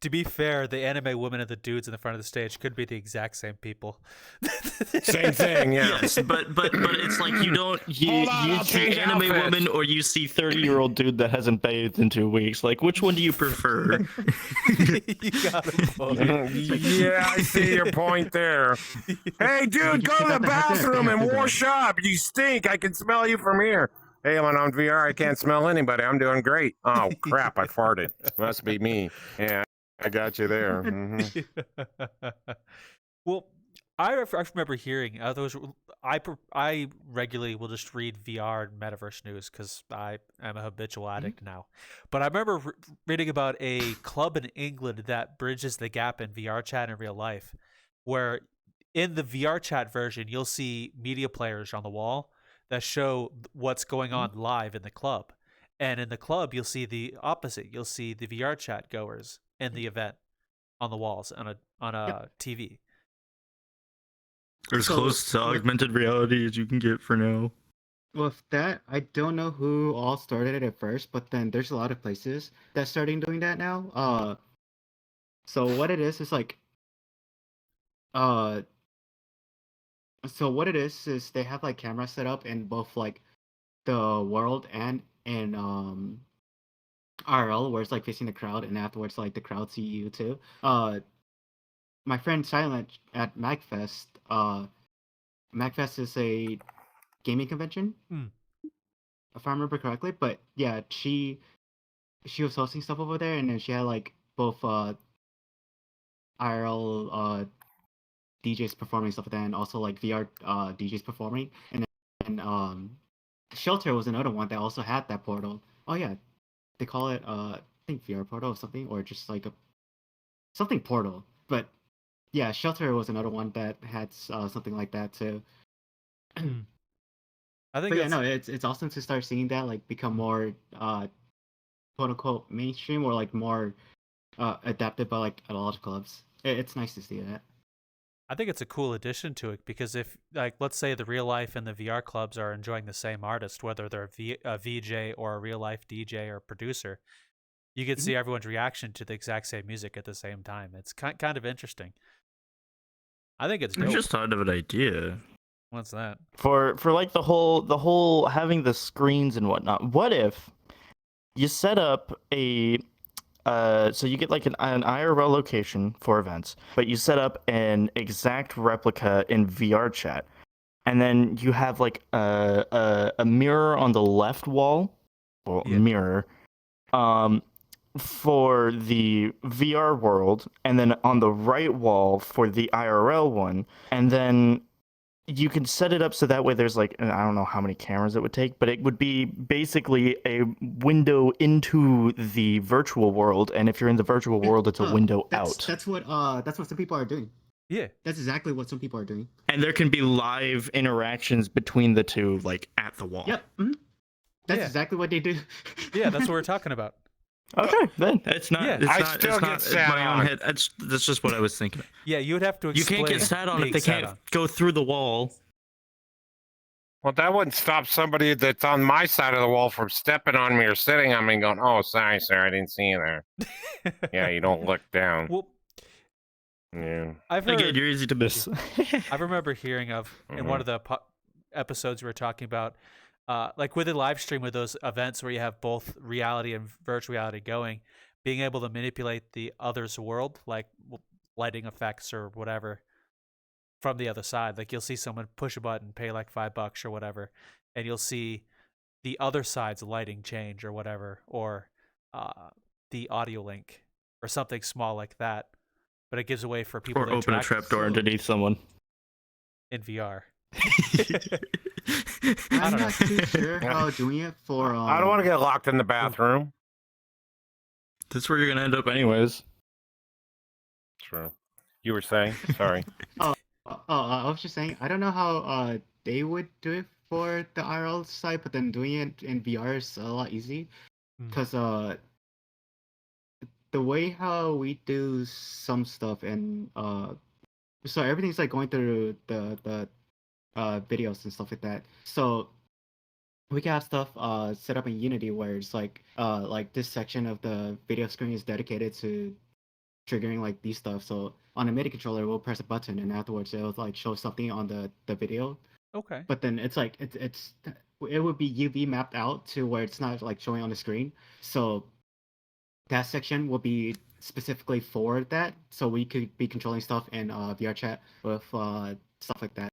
Speaker 3: To be fair, the anime women and the dudes in the front of the stage could be the exact same people.
Speaker 4: Same thing, yeah.
Speaker 5: Yes, but it's like you
Speaker 4: Hold on, I'll
Speaker 5: see
Speaker 4: change
Speaker 5: anime
Speaker 4: outfits.
Speaker 5: woman or you see 30-year-old dude that hasn't bathed in 2 weeks. Like, which one do you prefer?
Speaker 3: You got it.
Speaker 4: Yeah, I see your point there. Hey, dude, go to the bathroom and wash up. You stink. I can smell you from here. Hey, when I'm VR, I can't smell anybody. I'm doing great. Oh, crap, I farted. Must be me. Yeah, I got you there.
Speaker 3: Well, I remember hearing those. I regularly will just read VR and Metaverse news because I am a habitual addict now. But I remember reading about a club in England that bridges the gap in VR chat and real life, where in the VR chat version you'll see media players on the wall that show what's going on live in the club, and in the club you'll see the opposite. You'll see the VR chat goers in the event on the walls on a TV.
Speaker 5: They're as close to augmented reality as you can get for now.
Speaker 7: With that, I don't know who all started it at first, but then there's a lot of places that's starting doing that now. So what it is like, so what it is they have like cameras set up in both like the world and in IRL, where it's like facing the crowd, and afterwards like the crowd see you too. My friend Silent at MagFest. MagFest is a gaming convention, if I remember correctly. But yeah, she was hosting stuff over there, and then she had like both IRL DJs performing stuff like that, and also like VR DJs performing. And then Shelter was another one that also had that portal. Oh yeah, they call it I think VR portal or something, or just like something portal. But yeah, Shelter was another one that had something like that too.
Speaker 3: I think.
Speaker 7: But yeah, no, it's awesome to start seeing that like become more quote unquote mainstream, or like more adapted by like a lot of clubs. It's nice to see that.
Speaker 3: I think it's a cool addition to it because if, like, let's say the real life and the VR clubs are enjoying the same artist, whether they're a VJ or a real life DJ or producer, you could see everyone's reaction to the exact same music at the same time. It's kind of interesting. I think it's
Speaker 5: I
Speaker 3: dope.
Speaker 5: just thought of an idea.
Speaker 3: What's that?
Speaker 5: For like the whole having the screens and whatnot. What if you set up a so you get like an IRL location for events, but you set up an exact replica in VRchat, and then you have like a mirror on the left wall, or mirror, for the VR world, and then on the right wall for the IRL one, and then you can set it up so that way there's like, I don't know how many cameras it would take, but it would be basically a window into the virtual world, and if you're in the virtual world, it's a window out.
Speaker 7: That's what some people are doing.
Speaker 3: Yeah.
Speaker 7: That's exactly what some people are doing.
Speaker 5: And there can be live interactions between the two, like at the wall.
Speaker 7: Yep. Mm-hmm. That's exactly what they do.
Speaker 3: Yeah, that's what we're talking about.
Speaker 5: Okay, then it's not.
Speaker 3: Yeah.
Speaker 5: It's
Speaker 4: I
Speaker 5: not.
Speaker 4: still
Speaker 5: It's
Speaker 4: get
Speaker 5: not
Speaker 4: sat
Speaker 5: my own
Speaker 4: on.
Speaker 5: head. That's just what I was thinking.
Speaker 3: Yeah, you would have to
Speaker 5: You
Speaker 3: explain.
Speaker 5: can't get sat on if
Speaker 3: being
Speaker 5: they
Speaker 3: sat
Speaker 5: can't
Speaker 3: on.
Speaker 5: go through the wall.
Speaker 4: Well, that wouldn't stop somebody that's on my side of the wall from stepping on me or sitting on me and going, "Oh, sorry, sir, I didn't see you there." Yeah, you don't look down.
Speaker 3: Well,
Speaker 4: Yeah.
Speaker 3: I've heard.
Speaker 5: Again, you're easy to miss.
Speaker 3: I remember hearing of in one of the episodes we were talking about, like with a live stream with those events where you have both reality and virtual reality going, being able to manipulate the other's world, like lighting effects or whatever, from the other side. Like you'll see someone push a button, pay like $5 or whatever, and you'll see the other side's lighting change or whatever, or the audio link or something small like that. But it gives a way for people
Speaker 5: Or
Speaker 3: to
Speaker 5: open a
Speaker 3: interact
Speaker 5: trapdoor underneath someone.
Speaker 3: in VR.
Speaker 7: I'm
Speaker 3: don't
Speaker 7: not too sure how doing it for.
Speaker 4: I don't want to get locked in the bathroom.
Speaker 5: That's where you're gonna end up, anyways.
Speaker 4: True. You were saying? Sorry.
Speaker 7: I was just saying, I don't know how they would do it for the IRL side, but then doing it in VR is a lot easy, because the way how we do some stuff and so everything's like going through the videos and stuff like that. So we can have stuff set up in Unity where it's like this section of the video screen is dedicated to triggering like these stuff. So on a MIDI controller, we'll press a button and afterwards it'll like show something on the video.
Speaker 3: Okay.
Speaker 7: But then it's like it would be UV mapped out to where it's not like showing on the screen. So that section will be specifically for that. So we could be controlling stuff in VRChat with stuff like that.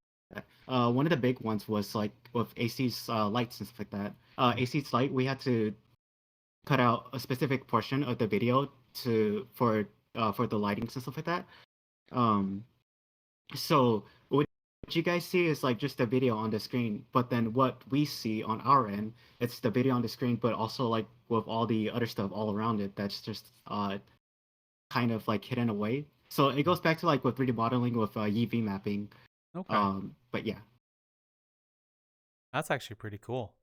Speaker 7: One of the big ones was like with AC's lights and stuff like that. AC's light, we had to cut out a specific portion of the video for the lightings and stuff like that. So what you guys see is like just the video on the screen, but then what we see on our end, it's the video on the screen, but also like with all the other stuff all around it that's just kind of like hidden away. So it goes back to like with 3D modeling with UV mapping.
Speaker 3: Okay.
Speaker 7: But yeah.
Speaker 3: That's actually pretty cool.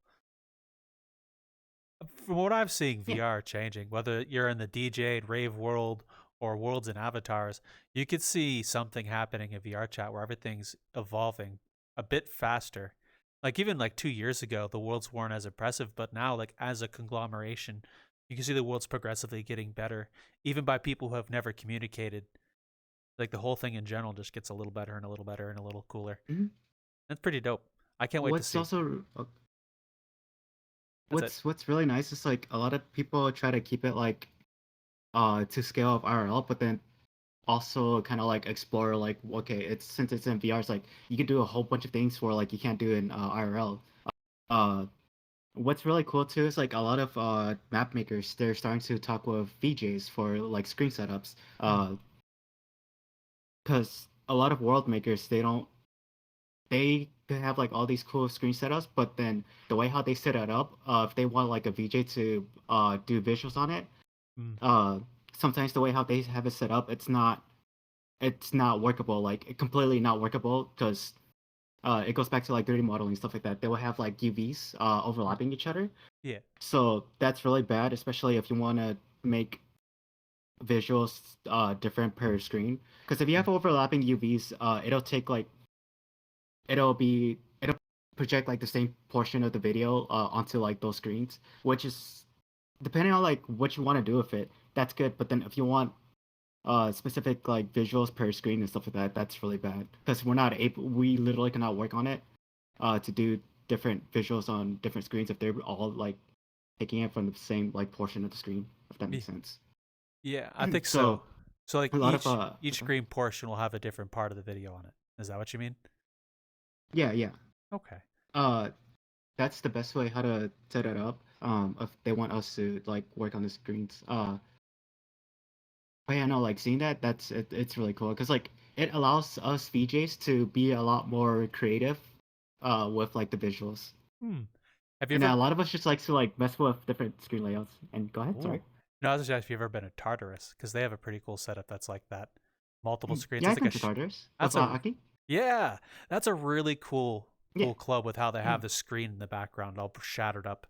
Speaker 3: From what I've seen VR changing, whether you're in the DJ and rave world or worlds and avatars, you could see something happening in VR chat where everything's evolving a bit faster. Like even like 2 years ago, the worlds weren't as impressive, but now like as a conglomeration, you can see the world's progressively getting better, even by people who have never communicated. Like the whole thing in general just gets a little better and a little better and a little cooler.
Speaker 7: Mm-hmm.
Speaker 3: That's pretty dope. I can't wait to see.
Speaker 7: What's really nice is like a lot of people try to keep it like to scale of IRL, but then also kind of like explore like, okay, since it's in VR, it's like you can do a whole bunch of things for like you can't do in IRL. What's really cool too is like a lot of map makers, they're starting to talk with VJs for like screen setups, because a lot of world makers, they have like all these cool screen setups, but then the way how they set it up, if they want like a VJ to do visuals on it, sometimes the way how they have it set up, it's not workable, like completely not workable, because it goes back to like 3D modeling, stuff like that. They will have like UVs overlapping each other.
Speaker 3: Yeah.
Speaker 7: So that's really bad, especially if you want to make visuals different per screen. Because if you have overlapping UVs, it'll take like it'll project like the same portion of the video onto like those screens, which is depending on like what you want to do with it. That's good, but then if you want specific like visuals per screen and stuff like that, that's really bad because we literally cannot work on it to do different visuals on different screens if they're all like taking it from the same like portion of the screen, if that makes sense.
Speaker 3: Yeah, I think
Speaker 7: So,
Speaker 3: so. So like
Speaker 7: a lot
Speaker 3: each
Speaker 7: of,
Speaker 3: each
Speaker 7: okay.
Speaker 3: screen portion will have a different part of the video on it. Is that what you mean?
Speaker 7: Yeah.
Speaker 3: Okay.
Speaker 7: That's the best way how to set it up. If they want us to like work on the screens. But yeah, no, like seeing it's really cool because like it allows us VJs to be a lot more creative, with like the visuals.
Speaker 3: Have you
Speaker 7: And
Speaker 3: ever?
Speaker 7: a lot of us just like to like mess with different screen layouts. And go ahead,
Speaker 3: Ooh.
Speaker 7: sorry.
Speaker 3: No, I was just asking if you've ever been to Tartarus because they have a pretty cool setup that's like that, multiple screens.
Speaker 7: Yeah,
Speaker 3: It's
Speaker 7: I've
Speaker 3: like
Speaker 7: been to Tartarus.
Speaker 3: That's
Speaker 7: With,
Speaker 3: a
Speaker 7: Aki.
Speaker 3: yeah, that's a really cool
Speaker 7: Yeah.
Speaker 3: club with how they have the screen in the background all shattered up.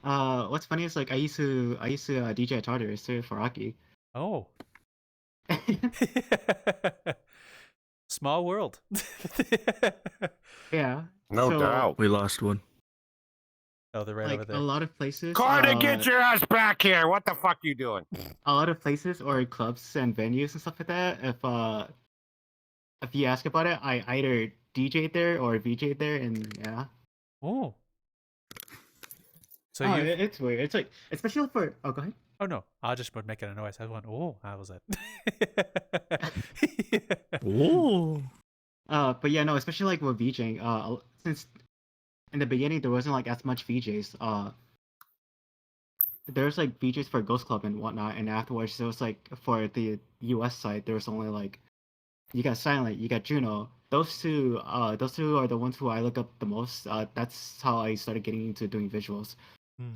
Speaker 7: What's funny is like I used to DJ at Tartarus too for Aki.
Speaker 3: Oh. Small world.
Speaker 7: Yeah.
Speaker 4: No
Speaker 7: so,
Speaker 4: doubt.
Speaker 6: We lost one.
Speaker 3: Oh, they're right
Speaker 7: like
Speaker 3: over
Speaker 7: a
Speaker 3: there.
Speaker 7: lot of places.
Speaker 4: Carter, get your ass back here! What the fuck you doing?
Speaker 7: A lot of places or clubs and venues and stuff like that. If you ask about it, I either DJ'd there or VJ'd there, and yeah.
Speaker 3: Oh. So
Speaker 7: It's weird. It's like especially for go ahead.
Speaker 3: Oh no, I just would making a noise. I went, oh, that was it.
Speaker 6: Ooh.
Speaker 7: But yeah, no, especially like with VJing. Since in the beginning there wasn't like as much VJs. There's like VJs for Ghost Club and whatnot, and afterwards there was like for the US side there was only like you got Silent, you got Juno. Those two are the ones who I look up the most. That's how I started getting into doing visuals.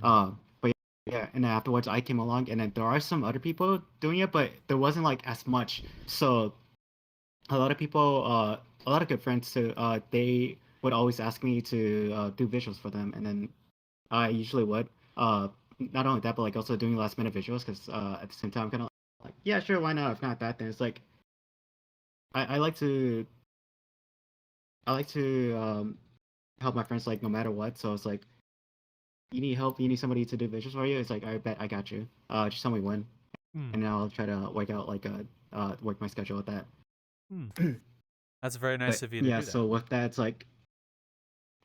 Speaker 7: But yeah, and then afterwards I came along, and then there are some other people doing it, but there wasn't like as much. So a lot of people, a lot of good friends too, they would always ask me to do visuals for them, and then I usually would. Not only that, but like also doing last minute visuals, because at the same time, I'm kind of like, yeah, sure, why not? If not that, then it's like I like to help my friends like no matter what. So it's like you need help, you need somebody to do visuals for you. It's like I bet I got you. Just tell me when, and then I'll try to work out like work my schedule with that.
Speaker 3: That's very nice
Speaker 7: But,
Speaker 3: of you to
Speaker 7: yeah,
Speaker 3: do that.
Speaker 7: so with that, it's like,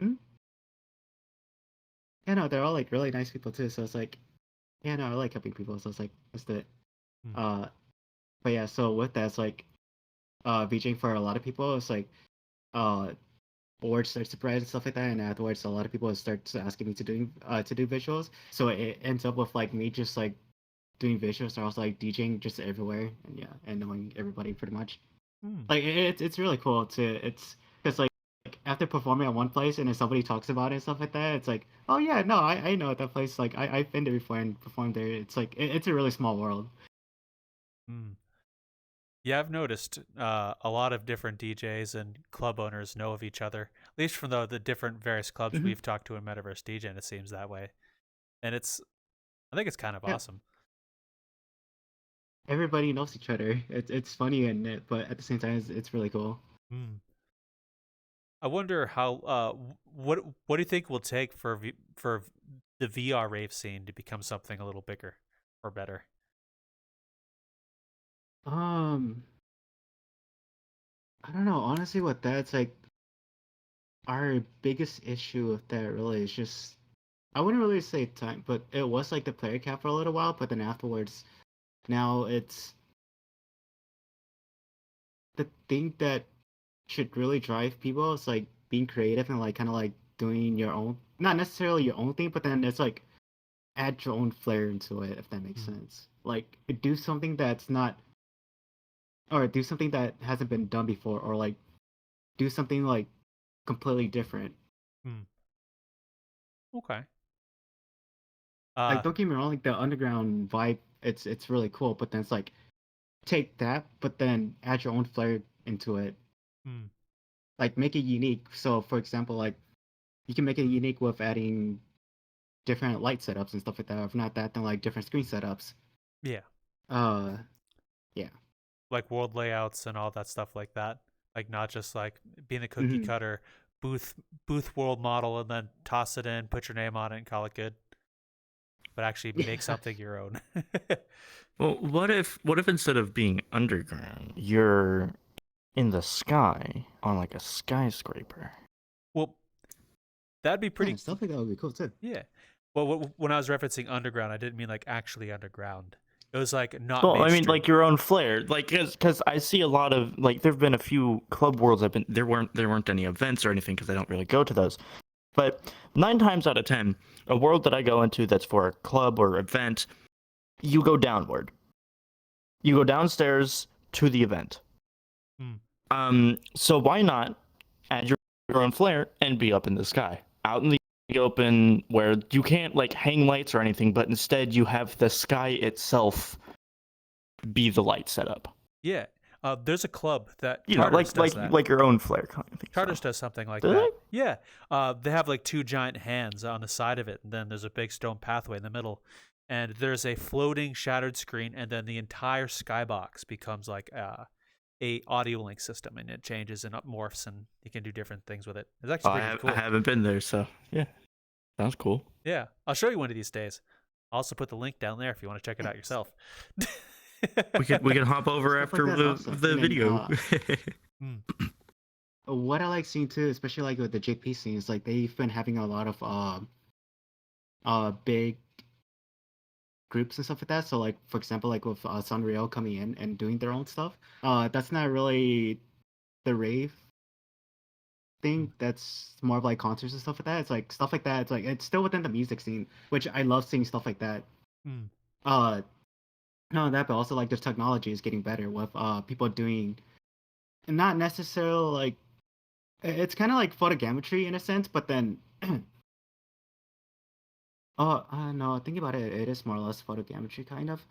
Speaker 7: yeah, no, they're all like really nice people too. So it's like, yeah, no, I like helping people. So it's like, let's do it. But yeah, so with that, it's like, VJing for a lot of people, it's like, boards start to spread and stuff like that, and afterwards, a lot of people start asking me to do visuals. So it ends up with like me just like doing visuals, or also like DJing just everywhere, and yeah, and knowing everybody pretty much. Like it's really cool it's because like after performing at one place and then somebody talks about it and stuff like that, it's like, oh yeah, no, I know that place. Like I've been there before and performed there. It's like it's a really small world.
Speaker 3: Yeah, I've noticed a lot of different DJs and club owners know of each other, at least from the different various clubs we've talked to in Metaverse Degen. It seems that way, and I think it's kind of awesome.
Speaker 7: Everybody knows each other. It's funny but at the same time, it's really cool.
Speaker 3: I wonder how what do you think will take for the VR rave scene to become something a little bigger or better?
Speaker 7: I don't know. Honestly, with that, it's like our biggest issue with that really is just I wouldn't really say time, but it was like the player cap for a little while, but then afterwards, now it's the thing that should really drive people is like being creative and like kind of like doing your own, not necessarily your own thing, but then it's like add your own flair into it, if that makes sense. Like do something that's not, or do something that hasn't been done before, or like do something like completely different.
Speaker 3: Okay.
Speaker 7: Like don't get me wrong, like the underground vibe, it's really cool, but then it's like take that, but then add your own flair into it. Like make it unique. So for example, like you can make it unique with adding different light setups and stuff like that. If not that, then like different screen setups.
Speaker 3: Yeah.
Speaker 7: Yeah.
Speaker 3: Like world layouts and all that stuff like that. Like not just like being a cookie cutter booth world model and then toss it in, put your name on it, and call it good. But actually make something your own.
Speaker 5: Well, what if instead of being underground, you're in the sky on like a skyscraper?
Speaker 3: Well, that'd be pretty.
Speaker 7: Yeah, stuff like that would be cool too.
Speaker 3: Yeah. Well, when I was referencing underground, I didn't mean like actually underground. It was like not
Speaker 5: Well, I mean,
Speaker 3: mainstream.
Speaker 5: like your own flair, like because I see a lot of like there've been a few club worlds I've been there weren't any events or anything because I don't really go to those. But 9 times out of 10, a world that I go into that's for a club or event, you go downward. You go downstairs to the event. So why not add your own flair and be up in the sky, out in the open where you can't like hang lights or anything, but instead you have the sky itself be the light setup.
Speaker 3: Yeah. There's a club that
Speaker 5: You know,
Speaker 3: Tartarus does that.
Speaker 5: like your own flair kind of thing.
Speaker 3: Tartarus does something like
Speaker 5: Do
Speaker 3: that. Yeah. They have like 2 giant hands on the side of it, and then there's a big stone pathway in the middle. And there's a floating shattered screen, and then the entire skybox becomes like a audio link system, and it changes and morphs, and you can do different things with it. It's actually pretty cool.
Speaker 5: I haven't been there, so yeah, sounds cool.
Speaker 3: Yeah, I'll show you one of these days. I'll also put the link down there if you want to check it out yourself.
Speaker 5: We can hop over
Speaker 7: Stuff like
Speaker 5: after
Speaker 7: that's awesome.
Speaker 5: the
Speaker 7: And then,
Speaker 5: video.
Speaker 7: what I like seeing too, especially like with the JP scene, is like they've been having a lot of big groups and stuff like that. So like for example, like with Sanrio coming in and doing their own stuff, that's not really the rave thing. That's more of like concerts and stuff like that. It's like stuff like that. It's like it's still within the music scene, which I love seeing stuff like that. Not only that, but also like the technology is getting better with people doing, not necessarily like, it's kind of like photogrammetry in a sense, but then no, thinking about it, it is more or less photogrammetry kind of.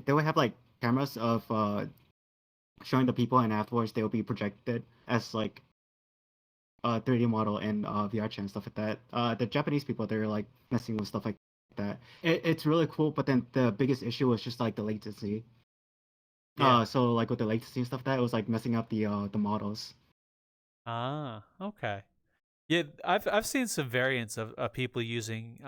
Speaker 7: They would have like cameras of showing the people, and afterwards they will be projected as like a 3D model in VRchat and stuff like that. The Japanese people, they're like messing with stuff like that. It's really cool, but then the biggest issue was just like the latency.
Speaker 3: Yeah.
Speaker 7: So like with the latency and stuff like that, it was like messing up the models.
Speaker 3: Ah, okay. Yeah, I've seen some variants of people using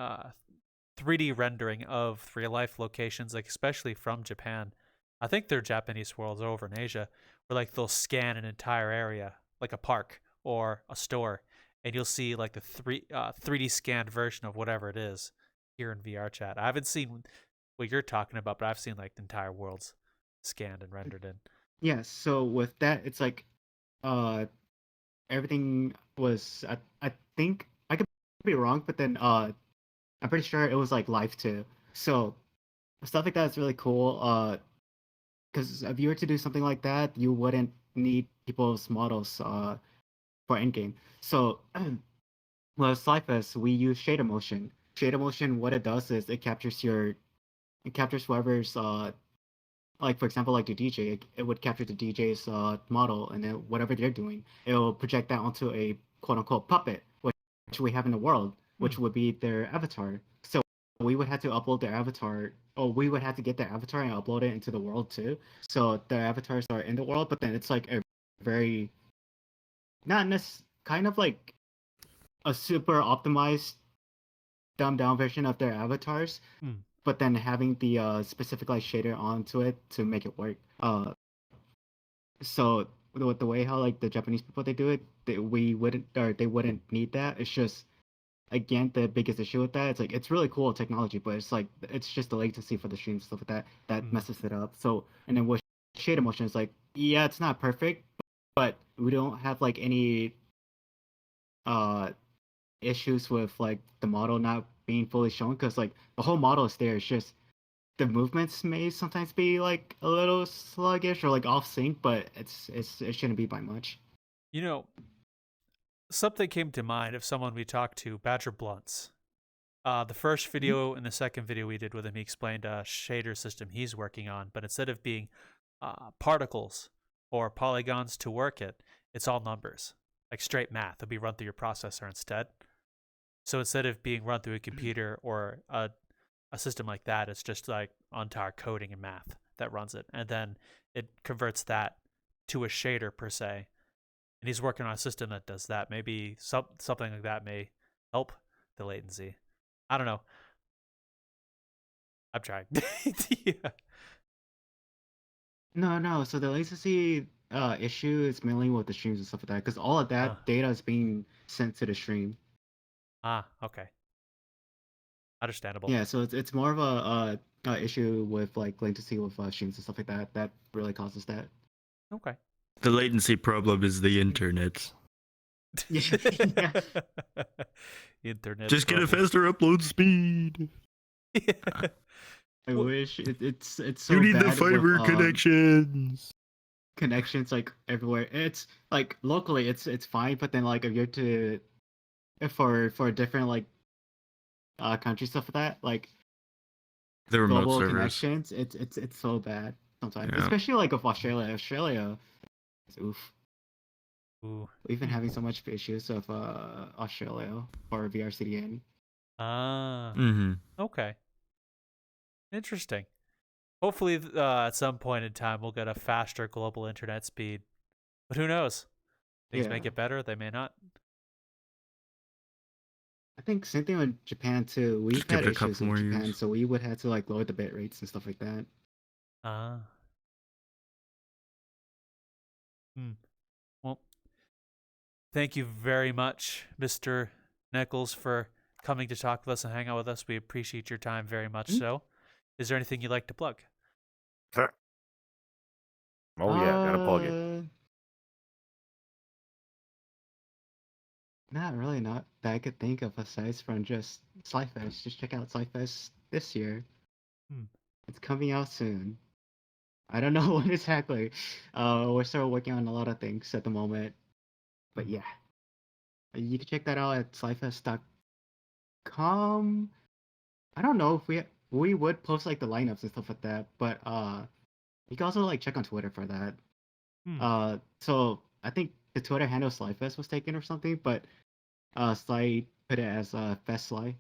Speaker 3: 3D rendering of real life locations, like especially from Japan. I think there are Japanese worlds over in Asia where like they'll scan an entire area, like a park or a store, and you'll see like the 3D scanned version of whatever it is here in VRchat. I haven't seen what you're talking about, but I've seen like the entire worlds scanned and rendered in.
Speaker 7: Yeah, so with that, it's like everything was, I think I could be wrong, but then I'm pretty sure it was like live too. So stuff like that is really cool. Because if you were to do something like that, you wouldn't need people's models for endgame. So well, Slyfest, we use shader motion. Shader motion, what it does is it captures whoever's like for example, like the DJ, it would capture the DJ's model, and then whatever they're doing, it will project that onto a quote unquote puppet, which we have in the world, which would be their avatar. So we would have to upload their avatar, or we would have to get their avatar and upload it into the world too. So their avatars are in the world, but then it's like a very kind of like a super optimized, dumbed down version of their avatars. But then having the specific like shader onto it to make it work. So with the way how like the Japanese people they do it, they wouldn't need that. It's just, again, the biggest issue with that. It's like it's really cool technology, but it's like it's just the latency for the stream stuff like that messes it up. So and then with shader motion, it's like yeah, it's not perfect, but we don't have like any issues with like the model not being fully shown, because like the whole model is there. It's just the movements may sometimes be like a little sluggish or like off sync, but it shouldn't be by much.
Speaker 3: You know, something came to mind of someone we talked to, Badger Blunts. The first video and the second video we did with him, he explained a shader system he's working on, but instead of being particles or polygons to work it, it's all numbers, like straight math. It'll be run through your processor instead. So instead of being run through a computer or a a system like that, it's just like entire coding and math that runs it, and then it converts that to a shader per se. And he's working on a system that does that. Maybe something like that may help the latency. I don't know. I'm trying. Yeah.
Speaker 7: No. So the latency issue is mainly with the streams and stuff like that, because all of that data is being sent to the stream.
Speaker 3: Okay. Understandable.
Speaker 7: Yeah, so it's more of a issue with like latency with streams and stuff like that. That really causes that.
Speaker 3: Okay.
Speaker 6: The latency problem is the internet.
Speaker 7: Yeah.
Speaker 3: Internet.
Speaker 6: Just get a
Speaker 3: problem.
Speaker 6: faster upload speed.
Speaker 7: I wish it's so
Speaker 6: You need the
Speaker 7: bad
Speaker 6: fiber
Speaker 7: with,
Speaker 6: connections.
Speaker 7: connections like everywhere. It's like locally it's fine, but then like if you're to for different like country stuff like that, like
Speaker 6: The remote
Speaker 7: global
Speaker 6: servers.
Speaker 7: connections, it's so bad sometimes.
Speaker 6: Yeah.
Speaker 7: Especially like with Australia. Australia, oof.
Speaker 3: Ooh.
Speaker 7: We've been having so much issues with Australia for VRCDN.
Speaker 6: Mm-hmm.
Speaker 3: Okay. Interesting. Hopefully, at some point in time, we'll get a faster global internet speed. But who knows? Things may
Speaker 7: Yeah.
Speaker 3: get better. They may not.
Speaker 7: I think same thing with Japan too. We've
Speaker 6: Just give
Speaker 7: had
Speaker 6: it a
Speaker 7: issues
Speaker 6: couple
Speaker 7: with
Speaker 6: more
Speaker 7: Japan,
Speaker 6: years.
Speaker 7: so we would have to like lower the bit rates and stuff like that.
Speaker 3: Well, thank you very much, Mr. Nekles, for coming to talk with us and hang out with us. We appreciate your time very much. So, is there anything you'd like to plug?
Speaker 4: Sure. Oh yeah, gotta plug it.
Speaker 7: Not really, not that I could think of aside from just Slyfest. Just check out Slyfest this year.
Speaker 3: Hmm.
Speaker 7: It's coming out soon. I don't know when exactly. We're still working on a lot of things at the moment. But yeah. You can check that out at slyfest.com. I don't know if we would post like the lineups and stuff like that, but you can also like check on Twitter for that. So I think the Twitter handle Slyfest was taken or something, but Sly put it as Fest Sly.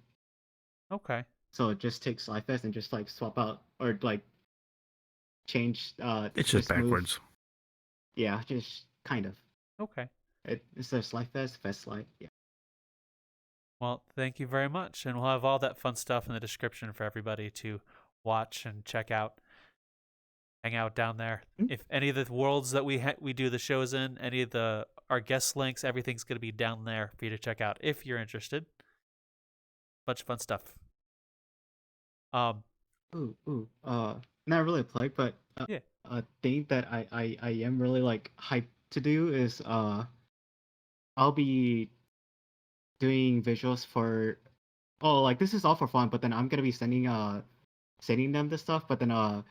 Speaker 3: Okay.
Speaker 7: So just take Slyfest and just like swap out or like change
Speaker 6: It's just
Speaker 7: move.
Speaker 6: backwards.
Speaker 7: Yeah, just kind of.
Speaker 3: Okay.
Speaker 7: It's a Slyfest, Fest Sly. Yeah.
Speaker 3: Well, thank you very much. And we'll have all that fun stuff in the description for everybody to watch and check out. Hang out down there. If any of the worlds that we do the shows in, any of our guest links, everything's going to be down there for you to check out if you're interested. Bunch of fun stuff.
Speaker 7: Not really a plug, but
Speaker 3: yeah.
Speaker 7: a thing that I am really like hyped to do is I'll be doing visuals for like this is all for fun, but then I'm gonna be sending them this stuff, but then I'll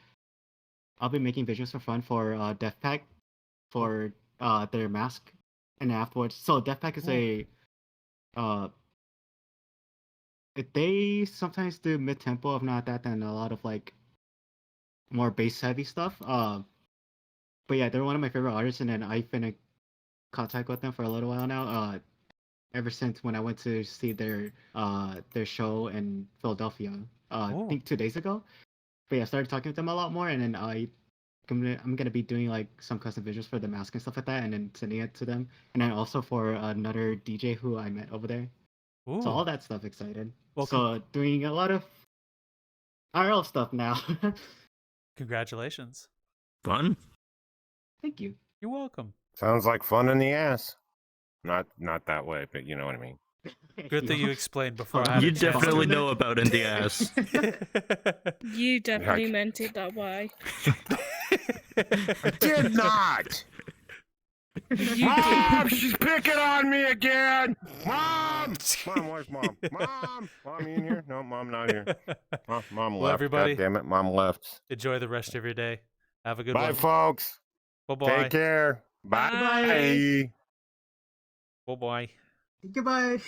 Speaker 7: be making visuals for fun for Deathpack for their mask, and afterwards. So Deathpack is they sometimes do mid tempo, if not that, then a lot of like more bass heavy stuff. But yeah, they're one of my favorite artists, and then I've been in contact with them for a little while now. Ever since when I went to see their show in Philadelphia, I think 2 days ago. But yeah, I started talking to them a lot more, and then I'm gonna be doing like some custom visuals for the mask and stuff like that, and then sending it to them, and then also for another DJ who I met over there.
Speaker 3: Ooh.
Speaker 7: So all that stuff excited.
Speaker 3: Well,
Speaker 7: so doing a lot of IRL stuff now.
Speaker 3: Congratulations.
Speaker 6: Fun.
Speaker 7: Thank you.
Speaker 3: You're welcome.
Speaker 4: Sounds like fun in the ass. Not that way, but you know what I mean.
Speaker 3: Good that you explained before. I had
Speaker 6: You
Speaker 3: a chance
Speaker 6: definitely
Speaker 3: to-
Speaker 6: know about in the ass.
Speaker 8: You definitely meant it that way.
Speaker 4: I did not.
Speaker 8: You
Speaker 4: Mom, she's picking on me again. Mom, where's mom? Mom, you in here? No, mom not here. Oh, mom
Speaker 3: Well,
Speaker 4: left.
Speaker 3: everybody,
Speaker 4: God damn it, mom left.
Speaker 3: Enjoy the rest of your day. Have a good
Speaker 4: Bye,
Speaker 3: one.
Speaker 4: folks.
Speaker 3: Bye-bye.
Speaker 4: Take care. Bye.
Speaker 8: Bye.
Speaker 3: Bye-bye.
Speaker 7: Goodbye.